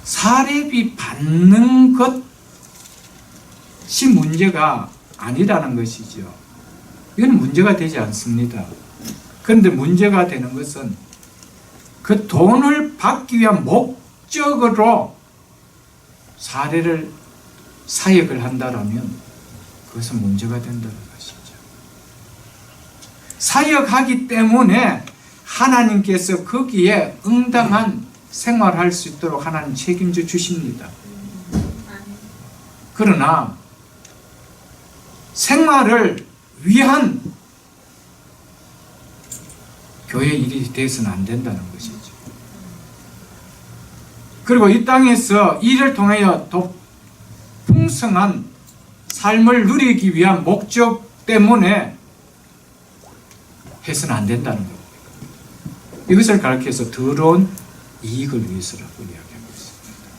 사례비 받는 것이 문제가 아니라는 것이죠. 이건 문제가 되지 않습니다. 그런데 문제가 되는 것은 그 돈을 받기 위한 목적으로 사역을 한다라면 그것은 문제가 된다는 것이죠. 사역하기 때문에 하나님께서 거기에 응당한 생활할 수 있도록 하나님 책임져 주십니다. 그러나 생활을 위한 교회 일이 돼서는 안 된다는 것이죠. 그리고 이 땅에서 이를 통하여 더 풍성한 삶을 누리기 위한 목적 때문에 해서는 안 된다는 겁니다. 이것을 가르쳐서 더러운 이익을 위해서라고 이야기하고 있습니다.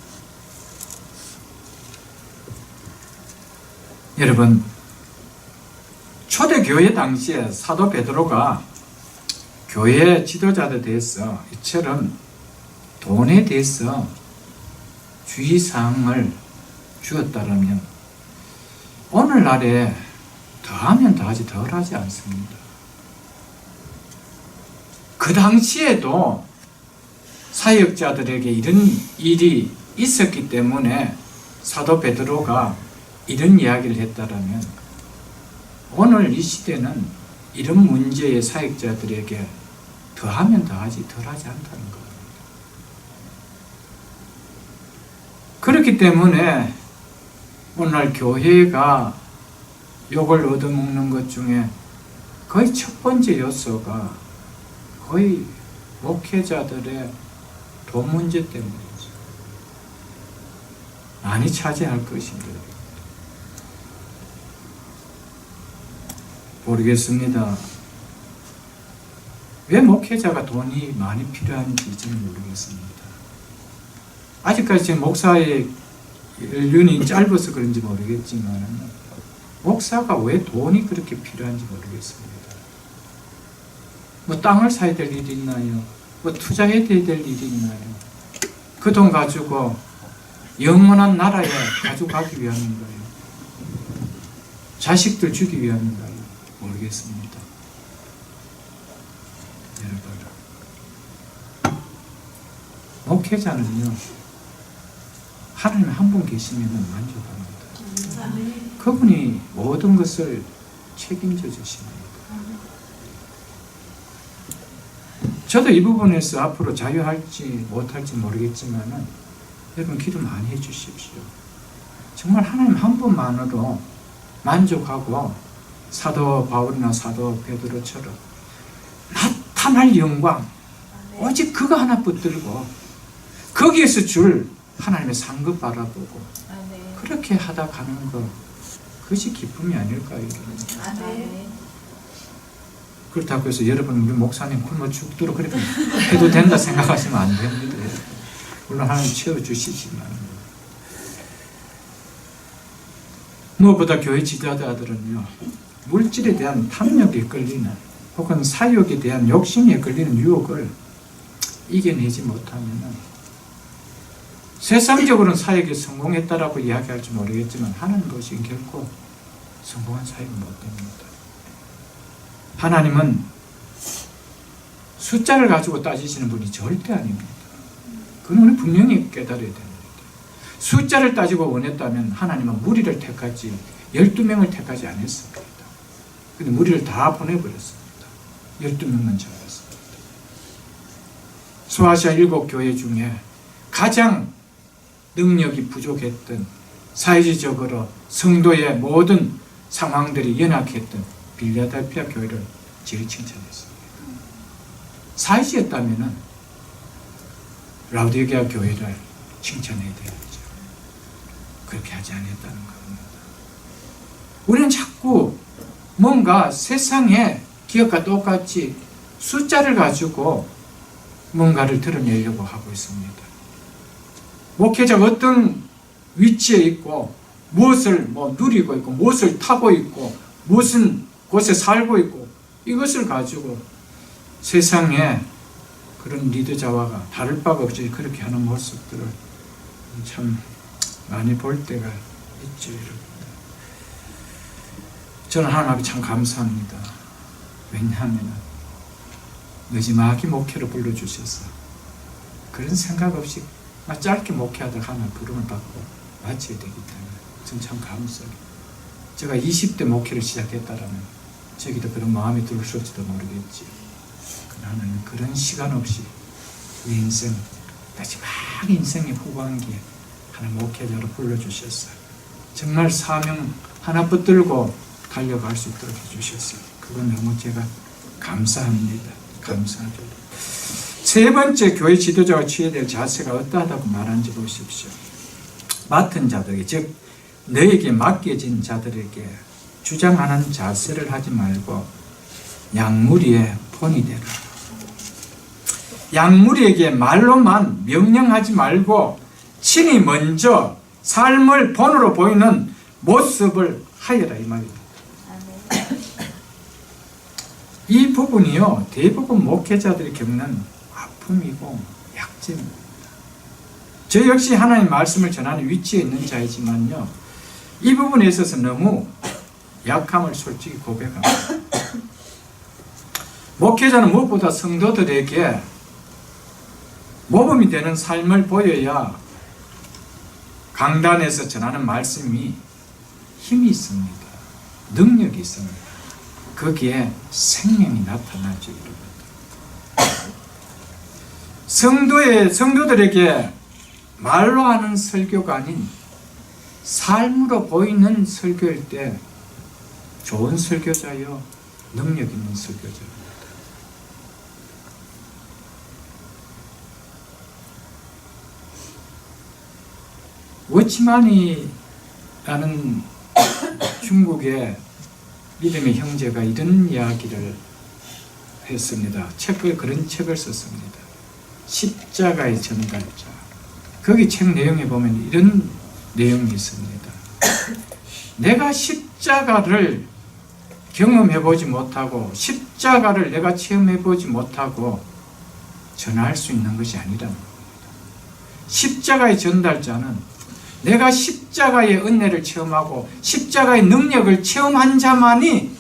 여러분, 초대교회 당시에 사도 베드로가 교회 지도자들에 대해서 이처럼 돈에 대해서 주의사항을 주었다면 오늘날에 더하면 더하지 덜하지 않습니다. 그 당시에도 사역자들에게 이런 일이 있었기 때문에 사도 베드로가 이런 이야기를 했다면 오늘 이 시대는 이런 문제의 사역자들에게 더하면 더하지 덜하지 않다는 겁니다. 그렇기 때문에 오늘날 교회가 욕을 얻어먹는 것 중에 거의 첫 번째 요소가 거의 목회자들의 돈 문제 때문이죠. 많이 차지할 것입니다. 모르겠습니다. 왜 목회자가 돈이 많이 필요한지 저는 모르겠습니다. 아직까지 제 목사의 연륜이 짧아서 그런지 모르겠지만 목사가 왜 돈이 그렇게 필요한지 모르겠습니다. 뭐 땅을 사야 될 일이 있나요? 뭐 투자해야 될 일이 있나요? 그 돈 가지고 영원한 나라에 가져가기 위함인가요? 자식들 주기 위함인가요? 모르겠습니다. 여러분, 목회자는요, 하나님 한 분 계시면 만족합니다. 그분이 모든 것을 책임져 주십니다. 저도 이 부분에서 앞으로 자유할지 못할지 모르겠지만 여러분 기도 많이 해주십시오. 정말 하나님 한 분만으로 만족하고 사도 바울이나 사도 베드로처럼 나타날 영광 오직 그거 하나 붙들고 거기에서 줄 하나님의 상급 바라보고 그렇게 하다 가는 거 그것이 기쁨이 아닐까요? 그렇다고 해서 여러분 우리 목사님 굶어 죽도록 그렇게 해도 된다 생각하시면 안 됩니다. 물론 하나님 채워주시지만 무엇보다 교회 지도자들은요 물질에 대한 탐욕에 끌리는 혹은 사욕에 대한 욕심에 끌리는 유혹을 이겨내지 못하면 세상적으로는 사역에 성공했다라고 이야기할지 모르겠지만 하나님 보시기엔 결코 성공한 사역은 못 됩니다. 하나님은 숫자를 가지고 따지시는 분이 절대 아닙니다. 그건 우리 분명히 깨달아야 됩니다. 숫자를 따지고 원했다면 하나님은 무리를 택하지 12명을 택하지 않았습니다. 근데 무리를 다 보내버렸습니다. 12명만 잡았습니다. 소아시아 7교회 중에 가장 능력이 부족했던 사회적으로 성도의 모든 상황들이 연약했던 빌라델피아 교회를 제일 칭찬했습니다. 사회주였다면 라우디게아 교회를 칭찬해야 되겠죠. 그렇게 하지 않았다는 겁니다. 우리는 자꾸 뭔가 세상의 기업과 똑같이 숫자를 가지고 뭔가를 드러내려고 하고 있습니다. 목회자가 어떤 위치에 있고 무엇을 누리고 있고 무엇을 타고 있고 무슨 곳에 살고 있고 이것을 가지고 세상에 그런 리더자와 다를 바가 없이 그렇게 하는 모습들을 참 많이 볼 때가 있죠. 저는 하나님께 참 감사합니다. 왜냐하면 늦지막이 목회로 불러주셔서 그런 생각 없이 짧게 목회하다가 하나 부름을 받고 마쳐야 되기 때문에 저는 참 감사해요. 제가 20대 목회를 시작했다라면 저기도 그런 마음이 들었을지도 모르겠지. 나는 그런 시간 없이 이 인생 마지막 인생의 후반기에 하나님 목회자로 불러주셨어요. 정말 사명 하나 붙들고 달려갈 수 있도록 해주셨어요. 그건 너무 제가 감사합니다. 감사합니다. 세 번째 교회 지도자가 취해야 될 자세가 어떠하다고 말하는지 보십시오. 맡은 자들에게, 즉 너에게 맡겨진 자들에게 주장하는 자세를 하지 말고 양무리의 본이 되라. 양무리에게 말로만 명령하지 말고 친히 먼저 삶을 본으로 보이는 모습을 하여라 이 말입니다. 이 부분이요 대부분 목회자들이 겪는 아픔이고 약점입니다. 저 역시 하나님의 말씀을 전하는 위치에 있는 자이지만요 이 부분에 있어서 너무 약함을 솔직히 고백합니다. 목회자는 무엇보다 성도들에게 모범이 되는 삶을 보여야 강단에서 전하는 말씀이 힘이 있습니다. 능력이 있습니다. 거기에 생명이 나타나죠. 성도들에게 말로 하는 설교가 아닌 삶으로 보이는 설교일 때 좋은 설교자요, 능력 있는 설교자입니다. 워치만이라는 중국의 믿음의 형제가 이런 이야기를 했습니다. 그런 책을 썼습니다. 십자가의 전달자. 거기 책 내용에 보면 이런 내용이 있습니다. 내가 십자가를 경험해보지 못하고 십자가를 내가 체험해보지 못하고 전할 수 있는 것이 아니랍니다. 십자가의 전달자는 내가 십자가의 은혜를 체험하고 십자가의 능력을 체험한 자만이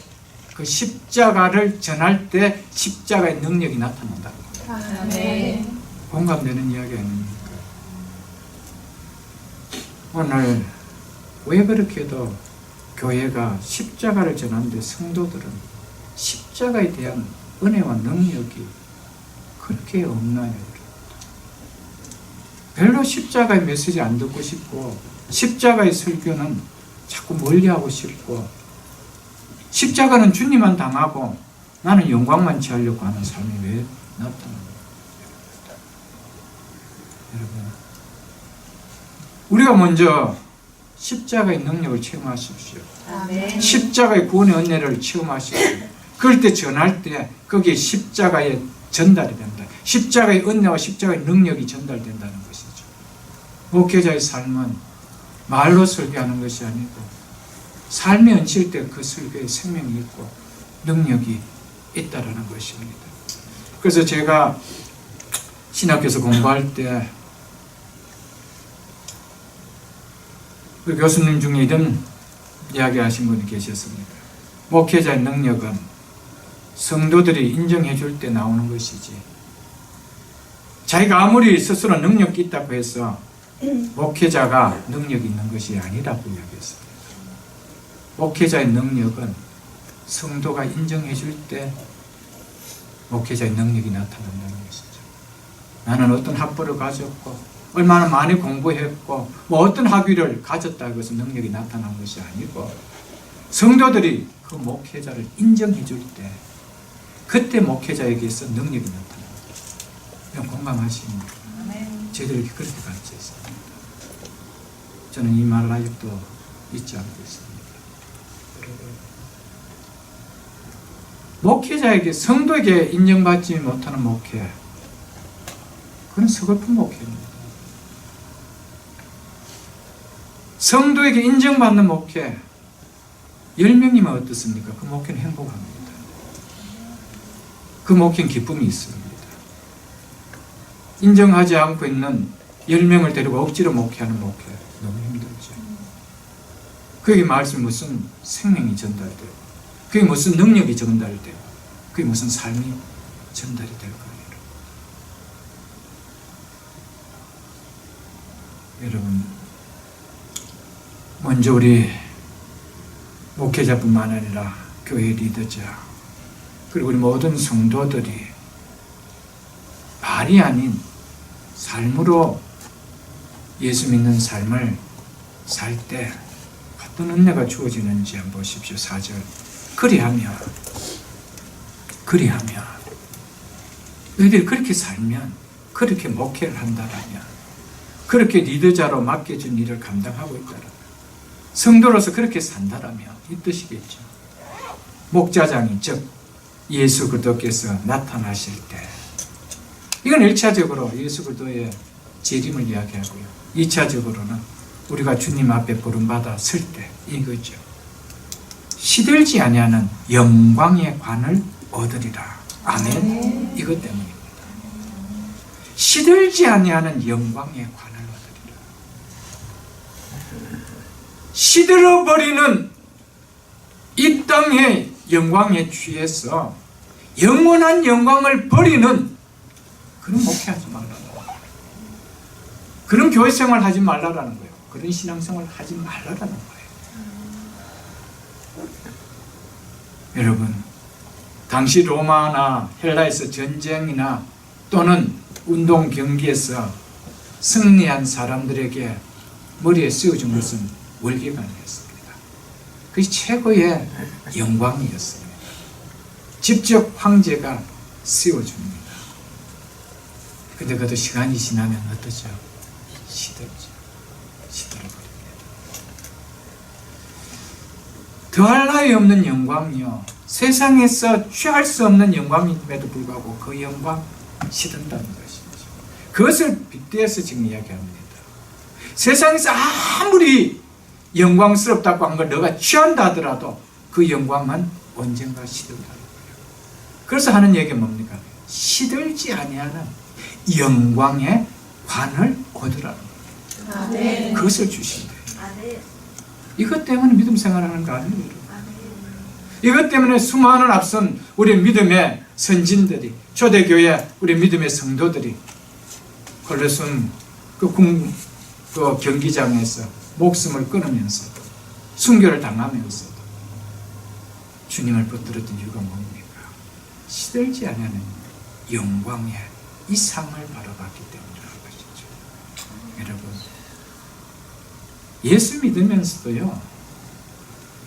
그 십자가를 전할 때 십자가의 능력이 나타난다. 아멘. 공감되는 이야기 아닙니까? 오늘 왜 그렇게도 교회가 십자가를 전하는데 성도들은 십자가에 대한 은혜와 능력이 그렇게 없나요? 별로 십자가의 메시지 안 듣고 싶고 십자가의 설교는 자꾸 멀리하고 싶고 십자가는 주님만 당하고 나는 영광만 취하려고 하는 삶이 왜 나타납니까? 여러분, 우리가 먼저 십자가의 능력을 체험하십시오. 아멘. 십자가의 구원의 은혜를 체험하십시오. 그럴 때 전할 때 거기에 십자가의 전달이 된다. 십자가의 은혜와 십자가의 능력이 전달된다는 것이죠. 목회자의 삶은 말로 설교하는 것이 아니고 삶에 얹힐 때 그 설교에 생명이 있고 능력이 있다라는 것입니다. 그래서 제가 신학교에서 공부할 때 그 교수님 중에 이런 이야기 하신 분이 계셨습니다. 목회자의 능력은 성도들이 인정해 줄 때 나오는 것이지 자기가 아무리 스스로 능력이 있다고 해서 목회자가 능력이 있는 것이 아니라고 이야기했습니다. 목회자의 능력은 성도가 인정해 줄 때 목회자의 능력이 나타난다는 것이죠. 나는 어떤 학벌을 가졌고 얼마나 많이 공부했고 뭐 어떤 학위를 가졌다고 해서 능력이 나타난 것이 아니고 성도들이 그 목회자를 인정해 줄 때 그때 목회자에게서 능력이 나타납니다. 그냥 공감하십니까? 저희들이 그렇게 가르쳤습니다. 저는 이 말 아직도 잊지 않고 있습니다. 목회자에게 성도에게 인정받지 못하는 목회, 그건 서글픈 목회입니다. 성도에게 인정받는 목회 10명이면 어떻습니까? 그 목회는 행복합니다. 그 목회는 기쁨이 있습니다. 인정하지 않고 있는 10명을 데리고 억지로 목회하는 목회 너무 힘들죠. 그게 말씀 무슨 생명이 전달되고 그게 무슨 능력이 전달되고 그게 무슨 삶이 전달이 될 거예요. 여러분, 먼저 우리 목회자뿐만 아니라 교회 리더자 그리고 우리 모든 성도들이 말이 아닌 삶으로 예수 믿는 삶을 살 때 어떤 은혜가 주어지는지 한번 보십시오. 4절 그리하면 너희들이 그렇게 살면 그렇게 목회를 한다라면 그렇게 리더자로 맡겨진 일을 감당하고 있다라면 성도로서 그렇게 산다라면 이 뜻이겠죠. 목자장이 즉 예수 그리스도께서 나타나실 때 이건 1차적으로 예수 그리스도의 재림을 이야기하고요. 2차적으로는 우리가 주님 앞에 부름받아 설 때 이거죠. 시들지 아니하는 영광의 관을 얻으리라. 아멘. 이것 때문입니다. 시들지 아니하는 영광의 관을 얻으리라. 시들어버리는 이 땅의 영광에 취해서 영원한 영광을 버리는 그런 목회하지 말라는 거예요. 그런 교회 생활 하지 말라라는 거예요. 그런 신앙생활 하지 말라라는 거예요. 여러분, 당시 로마나 헬라에서 전쟁이나 또는 운동 경기에서 승리한 사람들에게 머리에 씌워준 것은 월계관이었습니다. 그것이 최고의 영광이었습니다. 직접 황제가 씌워줍니다. 근데 그것도 시간이 지나면 어떠죠? 시들죠. 시들어버립니다. 더할 나위 없는 영광이요. 세상에서 취할 수 없는 영광임에도 불구하고 그 영광 시든다는 것이죠. 그것을 빗대어서 지금 이야기합니다. 세상에서 아무리 영광스럽다고 한 걸 너가 취한다 하더라도 그 영광은 언젠가 시들다는 거예요. 그래서 하는 얘기가 뭡니까? 시들지 아니하는 영광의 관을 얻으라는 거예요. 아멘. 그것을 주신대요. 아멘. 이것 때문에 믿음 생활하는 거 아니에요? 아멘. 이것 때문에 수많은 앞선 우리 믿음의 선진들이, 초대교회 우리 믿음의 성도들이 콜로세움 그 경기장에서 목숨을 끊으면서도 순교를 당하면서도 주님을 붙들었던 이유가 뭡니까? 시들지 않는 영광의 이 상을 바라봤기 때문이라는 것이죠. 여러분, 예수 믿으면서도요,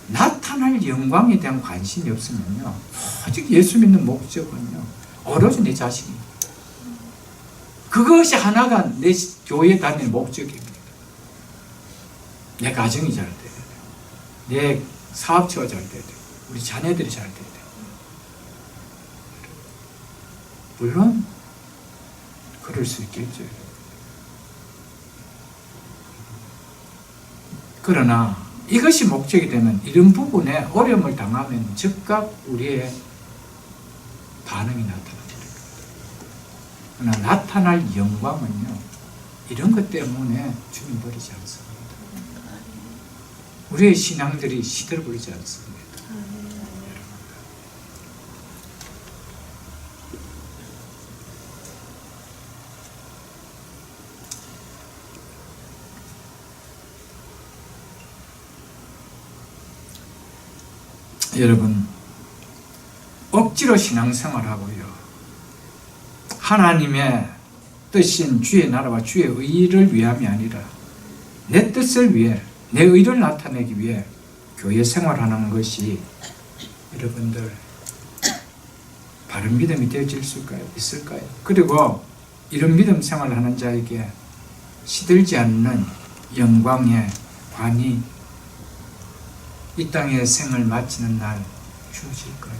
나타날 영광에 대한 관심이 없으면요, 오직 예수 믿는 목적은요, 오로지 내 자신입니다. 그것이 하나가 내 교회 다니는 목적입니다. 내 가정이 잘 돼야 돼요. 내 사업처가 잘 돼야 돼요. 우리 자녀들이 잘 돼야 돼요. 물론 그럴 수 있겠죠. 그러나 이것이 목적이 되면 이런 부분에 어려움을 당하면 즉각 우리의 반응이 나타납니다. 그러나 나타날 영광은요, 이런 것 때문에 주님 버리지 않습니다. 우리의 신앙들이 시들버리지 않습니다. 여러분, 억지로 신앙생활하고요, 하나님의 뜻인 주의 나라와 주의 의를 위함이 아니라 내 뜻을 위해, 내 의를 나타내기 위해 교회 생활하는 것이 여러분들 바른 믿음이 되어질 수 있을까요? 그리고 이런 믿음 생활을 하는 자에게 시들지 않는 영광의 관이 이 땅의 생을 마치는 날 주어질까요?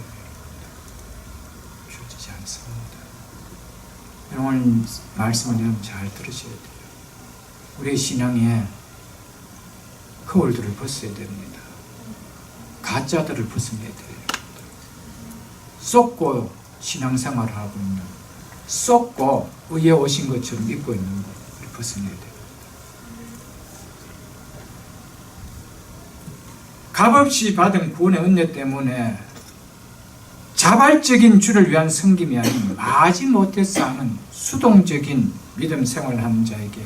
주어지지 않습니다. 오늘 말씀을 여러분 잘 들으셔야 돼요. 우리의 신앙에 거울들을 벗어야 됩니다. 가짜들을 벗어내야 돼요. 쏟고 신앙생활을 하고 있는, 쏟고 의에 오신 것처럼 믿고 있는 것을 벗어내야 돼요. 값없이 받은 구원의 은혜 때문에 자발적인 주를 위한 섬김이 아닌 마지못해서 하는 수동적인 믿음 생활을 하는 자에게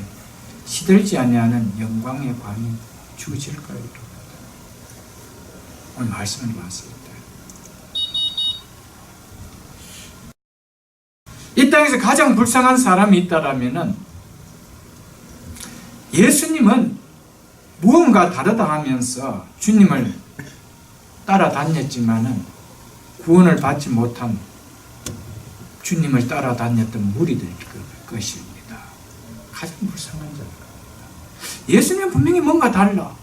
시들지 아니하는 영광의 관이 주어질까요? 오늘 말씀을 봤을 때 이 땅에서 가장 불쌍한 사람이 있다라면은 예수님은 무언가 다르다 하면서 주님을 따라다녔지만은 구원을 받지 못한 주님을 따라다녔던 무리들 것입니다. 가장 불쌍한 자입니다. 예수님은 분명히 뭔가 달라.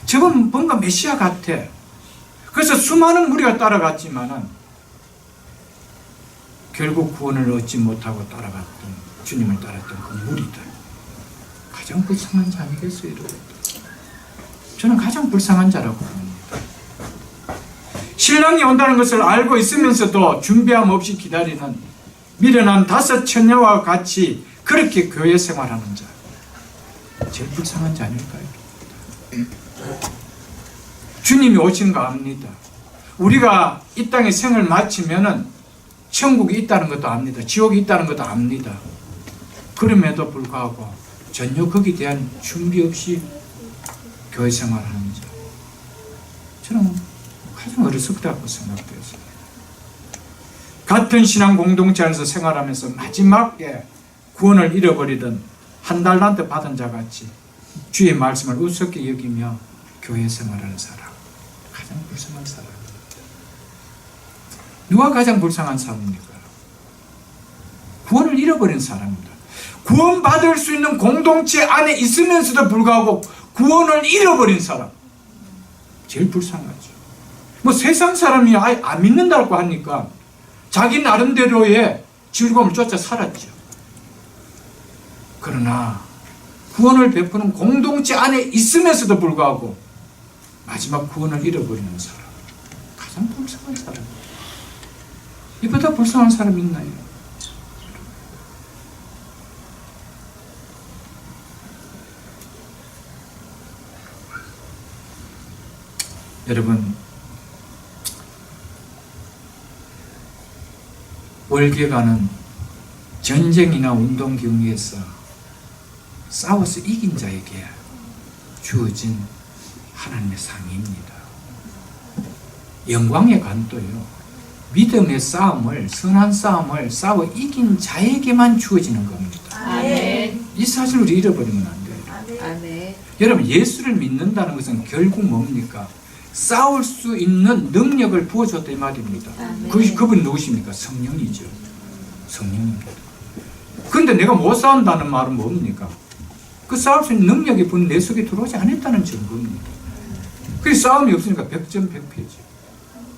저건 뭔가 메시아 같아. 그래서 수많은 무리가 따라갔지만은 결국 구원을 얻지 못하고 따라갔던, 주님을 따랐던 그 무리들, 가장 불쌍한 자 아니겠어요, 여러분? 저는 가장 불쌍한 자라고 봅니다. 신랑이 온다는 것을 알고 있으면서도 준비함 없이 기다리는 미련한 5 처녀와 같이 그렇게 교회 생활하는 자, 제일 불쌍한 자 아닐까요? 주님이 오신 거 압니다. 우리가 이 땅에 생을 마치면은 천국이 있다는 것도 압니다. 지옥이 있다는 것도 압니다. 그럼에도 불구하고 전혀 거기에 대한 준비 없이 교회 생활하는 자, 저는 가장 어리석다고 생각되었습니다. 같은 신앙 공동체 안에서 생활하면서 마지막에 구원을 잃어버리던 한 달란트 받은 자 같이 주의 말씀을 우습게 여기며 교회 생활하는 사람, 가장 불쌍한 사람입니다. 누가 가장 불쌍한 사람입니까? 구원을 잃어버린 사람입니다. 구원받을 수 있는 공동체 안에 있으면서도 불구하고 구원을 잃어버린 사람, 제일 불쌍하죠. 뭐 세상 사람이 아예 안 믿는다고 하니까 자기 나름대로의 즐거움을 쫓아 살았죠. 그러나 구원을 베푸는 공동체 안에 있으면서도 불구하고 마지막 구원을 잃어버리는 사람, 가장 불쌍한 사람. 이보다 불쌍한 사람 있나요? 여러분, 월계가는 전쟁이나 운동 경기에서 싸워서 이긴 자에게 주어진 하나님의 상입니다. 영광의 관도요, 믿음의 싸움을, 선한 싸움을 싸워 이긴 자에게만 주어지는 겁니다. 아멘. 이 사실을 우리 잃어버리면 안 돼요. 아멘. 여러분, 예수를 믿는다는 것은 결국 뭡니까? 싸울 수 있는 능력을 부어줬다 이 말입니다. 아멘. 그분이 누구십니까? 성령이죠. 성령입니다. 그런데 내가 못 싸운다는 말은 뭡니까? 그 싸울 수 있는 능력이 분 내 속에 들어오지 않았다는 증거입니다. 그 싸움이 없으니까 100점 100패지.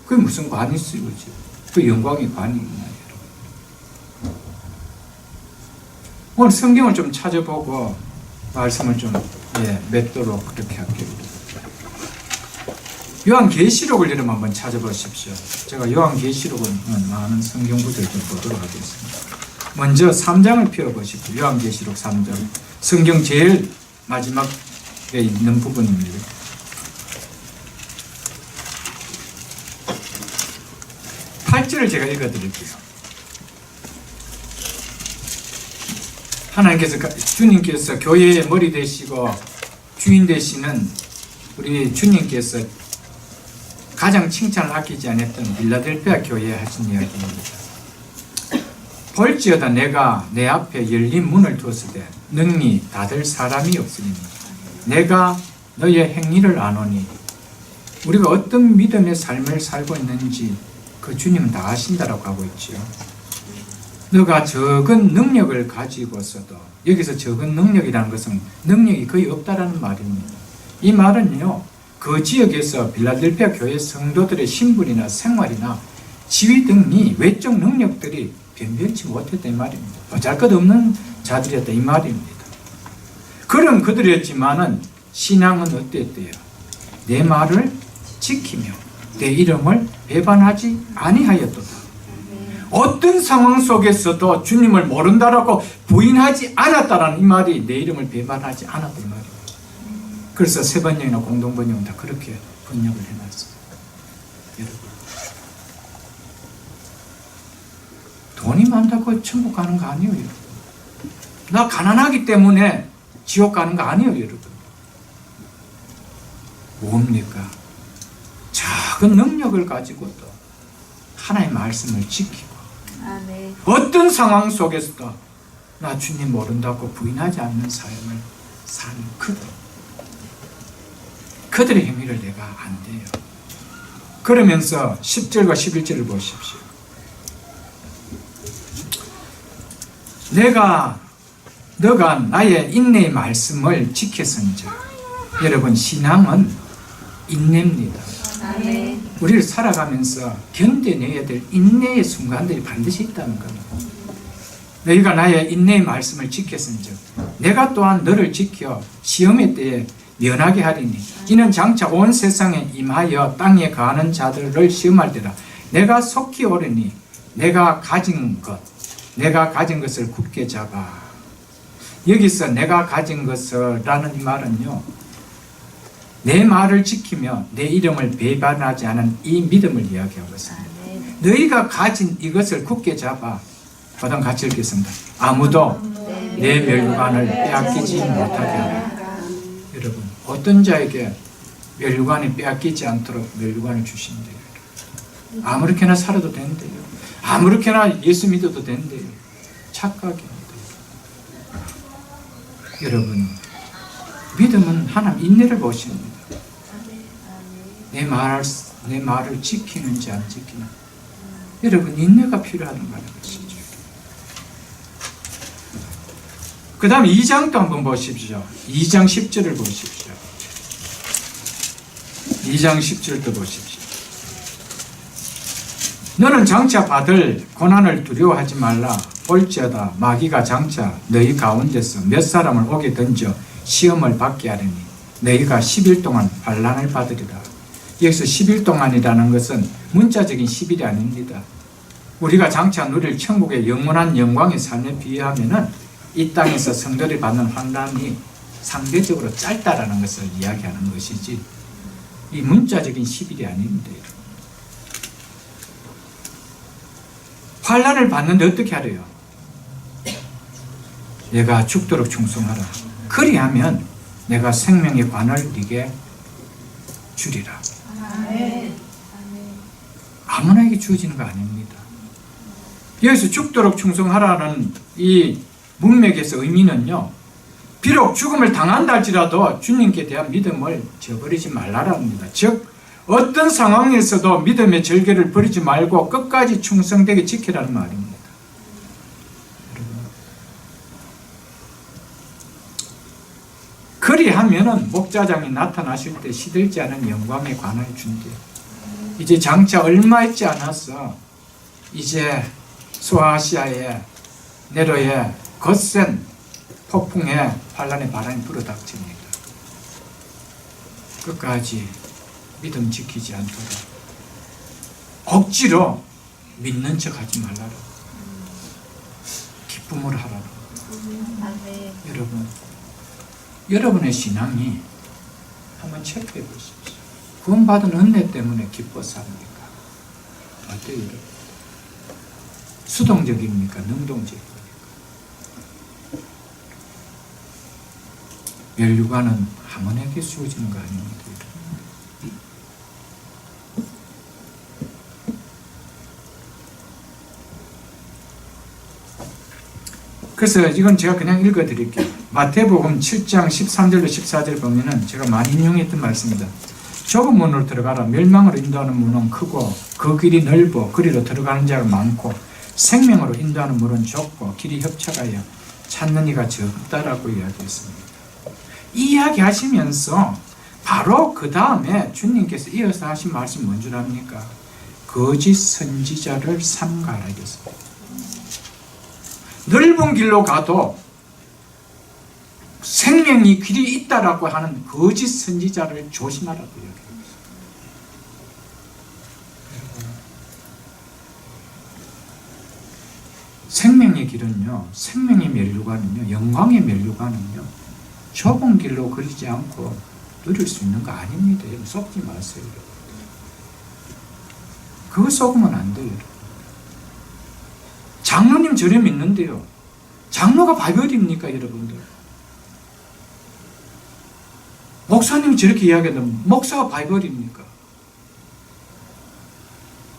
그게 무슨 관이 쓰여지? 그 영광의 관이 있나요, 여러분? 오늘 성경을 좀 찾아보고 말씀을 좀 맺도록 그렇게 할게요. 요한계시록을 여러분 한번 찾아보십시오. 제가 요한계시록은 많은 성경 구절을 좀 보도록 하겠습니다. 먼저 3장을 펴보십시오. 요한계시록 3장. 성경 제일 마지막에 있는 부분입니다. 팔절을 제가 읽어드릴게요. 하나님께서, 주님께서 교회의 머리 되시고 주인 되시는 우리 주님께서 가장 칭찬을 아끼지 않았던 빌라델피아 교회에 하신 이야기입니다. 볼지어다 내가 내 앞에 열린 문을 두었을 때 능히 닫을 사람이 없으니 내가 너의 행위를 아노니. 우리가 어떤 믿음의 삶을 살고 있는지 그 주님은 다 아신다라고 하고 있지요. 너가 적은 능력을 가지고서도, 여기서 적은 능력이라는 것은 능력이 거의 없다라는 말입니다. 이 말은요, 그 지역에서 빌라델피아 교회 성도들의 신분이나 생활이나 지위 등이 외적 능력들이 변변치 못했다 이 말입니다. 보잘것없는 자들이었다 이 말입니다. 그런 그들이었지만은 신앙은 어땠대요? 내 말을 지키며 내 이름을 배반하지 아니하였도다. 어떤 상황 속에서도 주님을 모른다라고 부인하지 않았다라는 이 말이 내 이름을 배반하지 않았다 이 말입니다. 그래서 새 번역이나 공동 번역은 다 그렇게 번역을 해놨어요. 여러분, 돈이 많다고 천국 가는 거 아니에요, 여러분. 나 가난하기 때문에 지옥 가는 거 아니에요, 여러분. 뭡니까? 작은 능력을 가지고도 하나님의 말씀을 지키고 아멘. 어떤 상황 속에서도 나 주님 모른다고 부인하지 않는 삶을 사는 그들의 행위를 내가 안 돼요. 그러면서 10절과 11절을 보십시오. 너가 나의 인내의 말씀을 지켰은즉. 여러분, 신앙은 인내입니다. 아멘. 우리를 살아가면서 견뎌내야 될 인내의 순간들이 반드시 있다는 겁니다. 너희가 나의 인내의 말씀을 지켰은즉 내가 또한 너를 지켜 시험의 때에 면하게 하리니 이는 장차 온 세상에 임하여 땅에 거하는 자들을 시험할 때라. 내가 속히 오르니 내가 가진 것을 굳게 잡아. 여기서 내가 가진 것이라는 말은요, 내 말을 지키며 내 이름을 배반하지 않은 이 믿음을 이야기하고 있습니다. 아멘. 너희가 가진 이것을 굳게 잡아. 보통 같이 읽겠습니다. 아무도 내 멸관을 빼앗기지 못하게 하라. 여러분, 어떤 자에게 멸관이 빼앗기지 않도록 멸관을 주신대요. 아무렇게나 살아도 된대요. 아무렇게나 예수 믿어도 된대요. 착각입니다. 여러분, 믿음은 하나님 인내를 보십니다. 내 말을 지키는지 안 지키는지. 여러분, 인내가 필요하다는 것이죠. 그 다음 2장도 한번 보십시오. 2장 10절을 보십시오. 2장 10절도 보십시오. 너는 장차 받을 고난을 두려워하지 말라. 올지어다 마귀가 장차 너희 가운데서 몇 사람을 오게 던져 시험을 받게 하려니 너희가 10일 동안 환난을 받으리라. 여기서 10일 동안이라는 것은 문자적인 10일이 아닙니다. 우리가 장차 누릴 천국의 영원한 영광의 삶에 비하면은 이 땅에서 성도들이 받는 환난이 상대적으로 짧다라는 것을 이야기하는 것이지 이 문자적인 10일이 아닙니다. 환난을 받는데 어떻게 하래요? 내가 죽도록 충성하라. 그리하면 내가 생명의 관을 네게 주리라. 아멘. 아무나에게 주어지는 거 아닙니다. 여기서 죽도록 충성하라는 이 문맥에서 의미는요, 비록 죽음을 당한다 할지라도 주님께 대한 믿음을 저버리지 말라랍니다. 즉 어떤 상황에서도 믿음의 절개를 버리지 말고 끝까지 충성되게 지키라는 말입니다. 그리하면은 목자장이 나타나실 때 시들지 않은 영광의 관을 준대요. 이제 장차 얼마 있지 않았어 이제 소아시아의 네로의 거센 폭풍의 환란의 바람이 불어닥칩니다. 끝까지 믿음 지키지 않도록 억지로 믿는 척 하지 말라라. 기쁨을 하라라. 아멘. 여러분의 신앙이 한번 체크해 보십시오. 구원받은 은혜 때문에 기뻐서 합니까? 어때요, 여러분? 수동적입니까? 능동적입니까? 멸류관은 아무에게 주어지는 거 아닙니다. 그래서 이건 제가 그냥 읽어드릴게요. 마태복음 7장 13절로 14절 보면은 제가 많이 인용했던 말씀입니다. 좁은 문으로 들어가라. 멸망으로 인도하는 문은 크고 그 길이 넓어 그리로 들어가는 자가 많고 생명으로 인도하는 문은 좁고 길이 협착하여 찾는 이가 적다라고 이야기했습니다. 이 이야기 하시면서 바로 그 다음에 주님께서 이어서 하신 말씀이 뭔 줄 압니까? 거짓 선지자를 삼가라 했습니다. 넓은 길로 가도 생명이 길이 있다라고 하는 거짓 선지자를 조심하라고 이야기합니다. 생명의 길은요, 생명의 멸류관은요, 영광의 멸류관은요, 좁은 길로 걸리지 않고 누릴 수 있는 거 아닙니다. 여러분 속지 마세요. 그거 속으면 안 돼요. 장로님 저렴 믿는데요. 장로가 바이블입니까, 여러분들? 목사님이 저렇게 이야기하면 목사가 바이블입니까?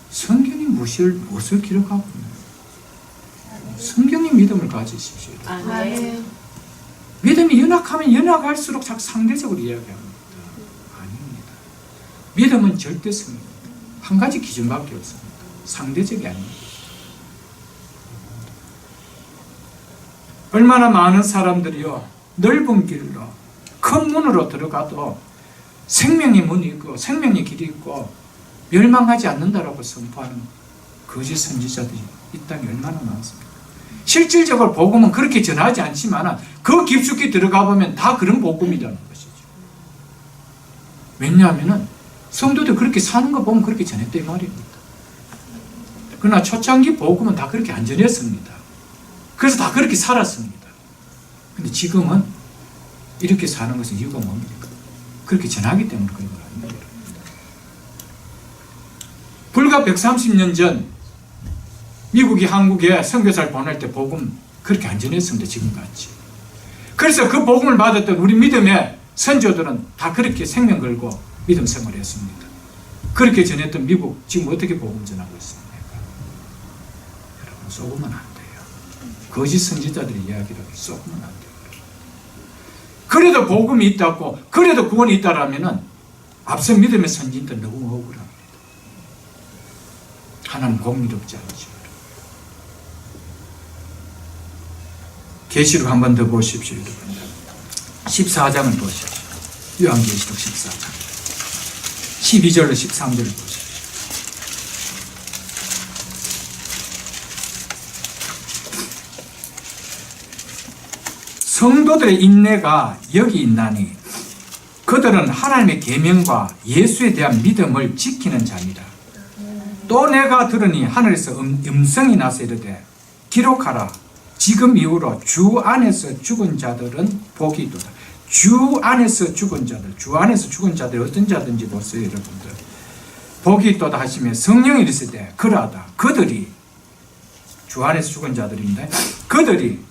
성경이 무엇을 기록하고 있나요? 성경의 믿음을 가지십시오. 아멘. 믿음이 연약하면 연약할수록 자꾸 상대적으로 이야기합니다. 아닙니다. 믿음은 절대성입니다. 한 가지 기준밖에 없습니다. 상대적이 아닙니다. 얼마나 많은 사람들이요, 넓은 길로 큰 문으로 들어가도 생명의 문이 있고 생명의 길이 있고 멸망하지 않는다라고 선포하는 거짓 선지자들이 이 땅에 얼마나 많습니다. 실질적으로 복음은 그렇게 전하지 않지만 그 깊숙이 들어가 보면 다 그런 복음이라는 것이죠. 왜냐하면 성도들 그렇게 사는 거 보면 그렇게 전했다 이 말입니다. 그러나 초창기 복음은 다 그렇게 안 전했습니다. 그래서 다 그렇게 살았습니다. 근데 지금은 이렇게 사는 것은 이유가 뭡니까? 그렇게 전하기 때문에 그런 거 아닙니다. 불과 130년 전 미국이 한국에 선교사를 보낼 때 복음 그렇게 안 전했습니다. 지금같이. 그래서 그 복음을 받았던 우리 믿음의 선조들은 다 그렇게 생명 걸고 믿음 생활을 했습니다. 그렇게 전했던 미국 지금 어떻게 복음 전하고 있습니까? 여러분 속으면 안 돼요. 거짓 선지자들의 이야기를 속으면 안 돼요. 그래도 복음이 있다고, 그래도 구원이 있다라면은 앞서 믿음의 선진들 너무 억울합니다. 하나님 공의롭지 않죠. 계시록 한 번 더 보십시오, 여러분. 14장을 보십시오. 요한계시록 14장. 12절로 13절을 보십시오. 성도들의 인내가 여기 있나니 그들은 하나님의 계명과 예수에 대한 믿음을 지키는 자니라. 또 내가 들으니 하늘에서 음성이 나서 이르되 기록하라. 지금 이후로 주 안에서 죽은 자들은 복이 있도다. 주 안에서 죽은 자들, 주 안에서 죽은 자들이 어떤 자든지 보세요, 여러분들. 복이 있도다 하시며 성령이 이르시되 그러하다. 그들이 주 안에서 죽은 자들인데 그들이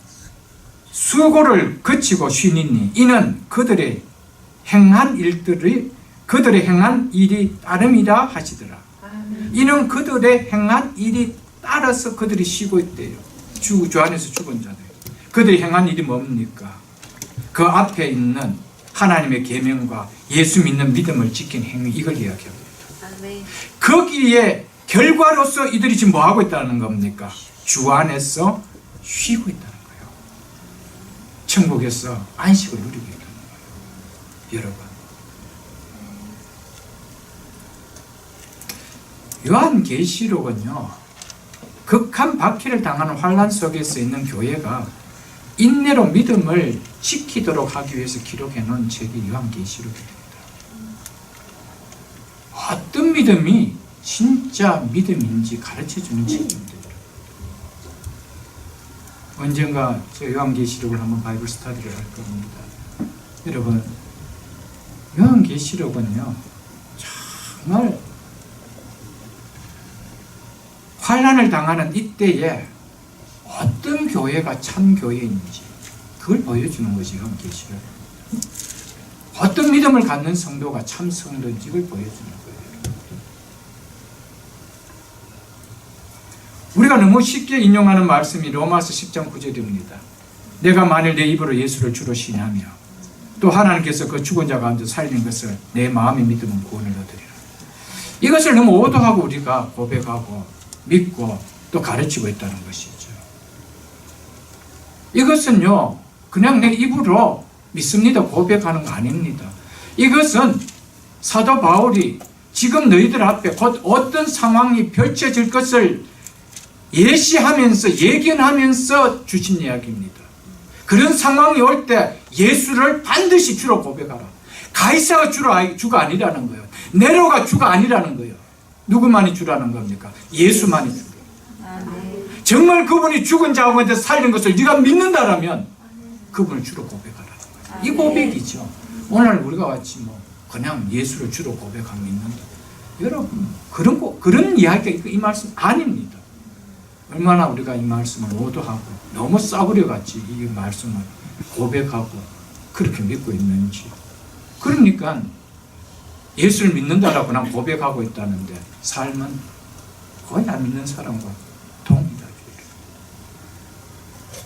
수고를 그치고 쉬니니 이는 그들의 행한 일이 따름이라 하시더라. 이는 그들의 행한 일이 따라서 그들이 쉬고 있대요. 주 안에서 죽은 자들. 그들이 행한 일이 뭡니까? 그 앞에 있는 하나님의 계명과 예수 믿는 믿음을 지킨 행위, 이걸 이야기합니다. 거기에 결과로서 이들이 지금 뭐하고 있다는 겁니까? 주 안에서 쉬고 있다는 거예요. 천국에서 안식을 누리고 있다는 거예요. 여러분, 요한계시록은요, 극한 박해를 당하는 환난 속에서 있는 교회가 인내로 믿음을 지키도록 하기 위해서 기록해 놓은 책이 요한계시록입니다. 어떤 믿음이 진짜 믿음인지 가르쳐주는 책입니다. 언젠가 저 요한계시록을 한번 바이블 스터디를 할 겁니다. 여러분, 요한계시록은요, 정말 환난을 당하는 이때에 어떤 교회가 참 교회인지 그걸 보여주는 것이 요한계시록. 어떤 믿음을 갖는 성도가 참 성도인지 그걸 보여주는 거예요. 우리가 너무 쉽게 인용하는 말씀이 로마서 10장 9절입니다. 내가 만일 내 입으로 예수를 주로 시인하며 또 하나님께서 그 죽은 자 가운데 살린 것을 내 마음에 믿으면 구원을 얻으리라. 이것을 너무 오도하고 우리가 고백하고 믿고 또 가르치고 있다는 것이죠. 이것은요, 그냥 내 입으로 믿습니다 고백하는 거 아닙니다. 이것은 사도 바울이 지금 너희들 앞에 곧 어떤 상황이 펼쳐질 것을 예시하면서 예견하면서 주신 이야기입니다. 그런 상황이 올 때 예수를 반드시 주로 고백하라. 가이사가 주가 아니라는 거예요. 네로가 주가 아니라는 거예요. 누구만이 주라는 겁니까? 예수만이 주라. 정말 그분이 죽은 자 가운데 살린 것을 네가 믿는다라면 그분을 주로 고백하라는 거예요. 이 고백이죠. 오늘 우리가 같이 그냥 예수를 주로 고백하면 믿는다. 여러분, 그런 이야기가 이 말씀 아닙니다. 얼마나 우리가 이 말씀을 오도하고 너무 싸구려 같이 이 말씀을 고백하고 그렇게 믿고 있는지. 그러니까 예수를 믿는다라고 난 고백하고 있다는데 삶은 거의 안 믿는 사람과 동일하게.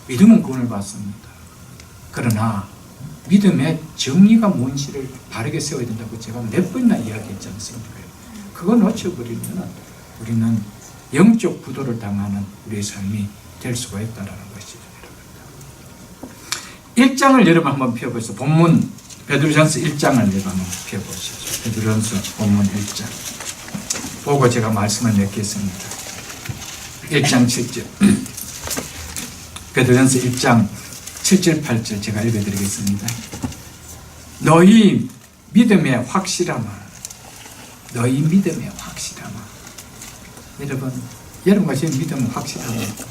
믿음은 구원을 받습니다. 그러나 믿음의 정의가 뭔지를 바르게 세워야 된다고 제가 몇 번이나 이야기했지 않습니까? 그거 놓쳐버리면 우리는 영적 부도를 당하는 우리의 삶이 될 수가 있다는 것이죠. 1장을 여러분 한번 펴보시죠. 본문 베드로전서 1장을 여러분 한번 펴보시죠. 베드로전서 본문 1장 보고 제가 말씀을 맺겠습니다. 1장 7절 베드로전서 1장 7절 8절 제가 읽어드리겠습니다. 너희 믿음의 확실함아, 너희 믿음의 확실함아. 여러분과 제 믿음은 확실합니까?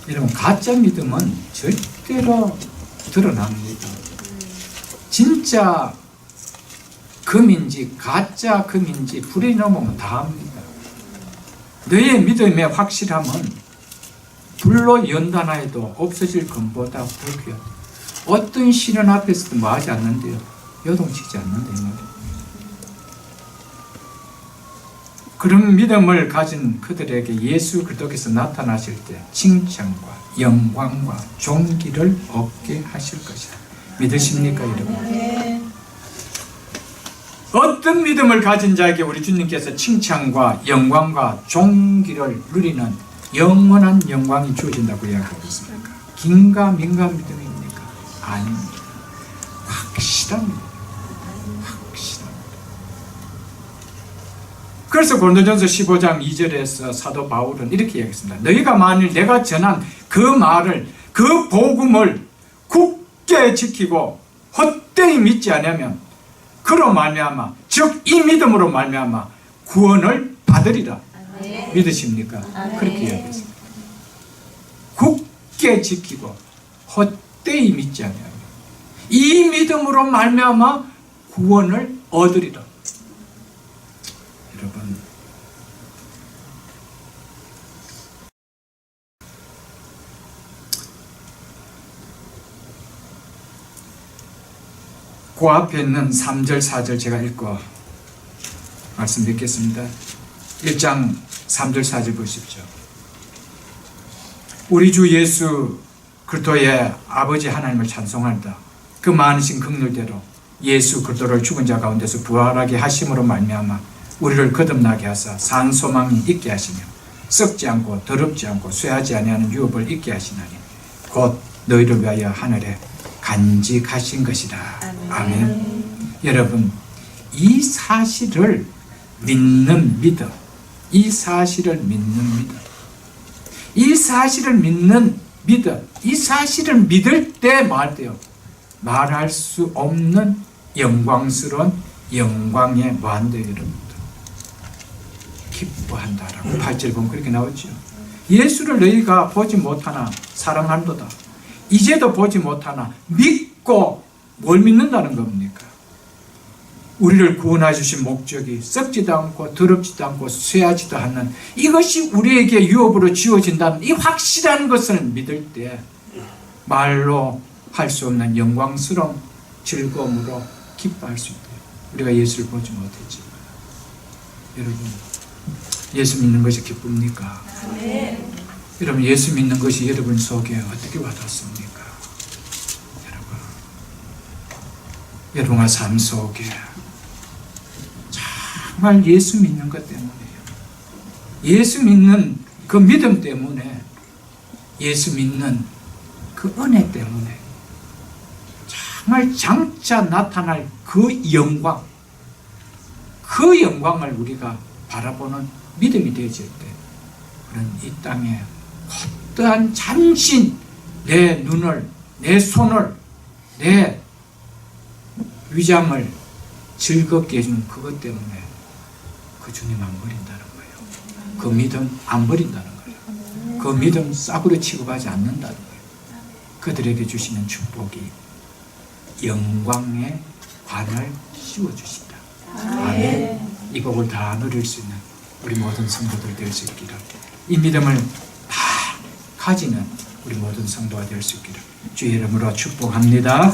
여러분, 가짜 믿음은 절대로 드러납니다. 진짜 금인지 가짜 금인지 불이 넘으면 다 합니다. 너의 믿음의 확실함은 불로 연단하여도 없어질 금보다 불귀하다. 어떤 시련 앞에서도 뭐하지 않는데요, 요동치지 않는다 이 말이에요. 그런 믿음을 가진 그들에게 예수 그리스도께서 나타나실 때 칭찬과 영광과 존귀를 얻게 하실 것이다. 믿으십니까, 여러분? 어떤 믿음을 가진 자에게 우리 주님께서 칭찬과 영광과 존귀를 누리는 영원한 영광이 주어진다고 이야기하고 있습니까? 긴가 민가 믿음입니까? 아닙니다. 확실합니다. 확실합니다. 그래서 고린도전서 15장 2절에서 사도 바울은 이렇게 이야기했습니다. 너희가 만일 내가 전한 그 말을, 그 복음을 굳게 지키고 헛되이 믿지 않으면 그로 말미암아 즉 이 믿음으로 말미암아 구원을 받으리라. 아멘. 믿으십니까? 그렇게 이야기했습니다. 굳게 지키고 헛되이 믿지 않으면 이 믿음으로 말미암아 구원을 얻으리라. 여러분, 그 앞에 있는 3절 4절 제가 읽고 말씀드리겠습니다. 1장 3절 4절 보십시오. 우리 주 예수 그리스도의 아버지 하나님을 찬송한다. 그 많으신 긍휼대로 예수 그리스도를 죽은 자 가운데서 부활하게 하심으로 말미암아 우리를 거듭나게 하사 산 소망이 있게 하시며 썩지 않고 더럽지 않고 쇠하지 아니하는 유업을 있게 하시나니 곧 너희를 위하여 하늘에 간직하신 것이다. 아멘. 여러분, 이 사실을 믿는 믿음, 이 사실을 믿는 믿음, 이 사실을 믿는 믿음, 이 사실을 믿을 때 말돼요. 말할 수 없는 영광스러운 영광의 무한대 여러분들 기뻐한다라고 8절 보면 그렇게 나오죠. 예수를 너희가 보지 못하나 사랑한도다. 이제도 보지 못하나 믿고 뭘 믿는다는 겁니까? 우리를 구원해 주신 목적이 썩지도 않고 더럽지도 않고 쇠하지도 않는 이것이 우리에게 유업으로 지어진다는 이 확실한 것을 믿을 때 말로 할 수 없는 영광스러운 즐거움으로 기뻐할 수 있대요. 우리가 예수를 보지 못했지만 여러분, 예수 믿는 것이 기쁩니까? 네. 여러분, 예수 믿는 것이 여러분 속에 어떻게 와닿습니까? 여러분의 삶 속에 정말 예수 믿는 것 때문에요. 예수 믿는 그 믿음 때문에, 예수 믿는 그 은혜 때문에 정말 장차 나타날 그 영광, 그 영광을 우리가 바라보는 믿음이 되어질 때 우리는 이 땅에 어떠한 잠시 내 눈을, 내 손을, 내 위장을 즐겁게 해주는 그것 때문에 그 주님 안 버린다는 거예요. 그 믿음 안 버린다는 거예요. 그 믿음 싸구려 취급하지 않는다는 거예요. 그들에게 주시는 축복이 영광의 관을 씌워주신다. 아멘. 이 복을 다 누릴 수 있는 우리 모든 성도들 될 수 있기를, 이 믿음을 다 가지는 우리 모든 성도가 될 수 있기를 주의 이름으로 축복합니다.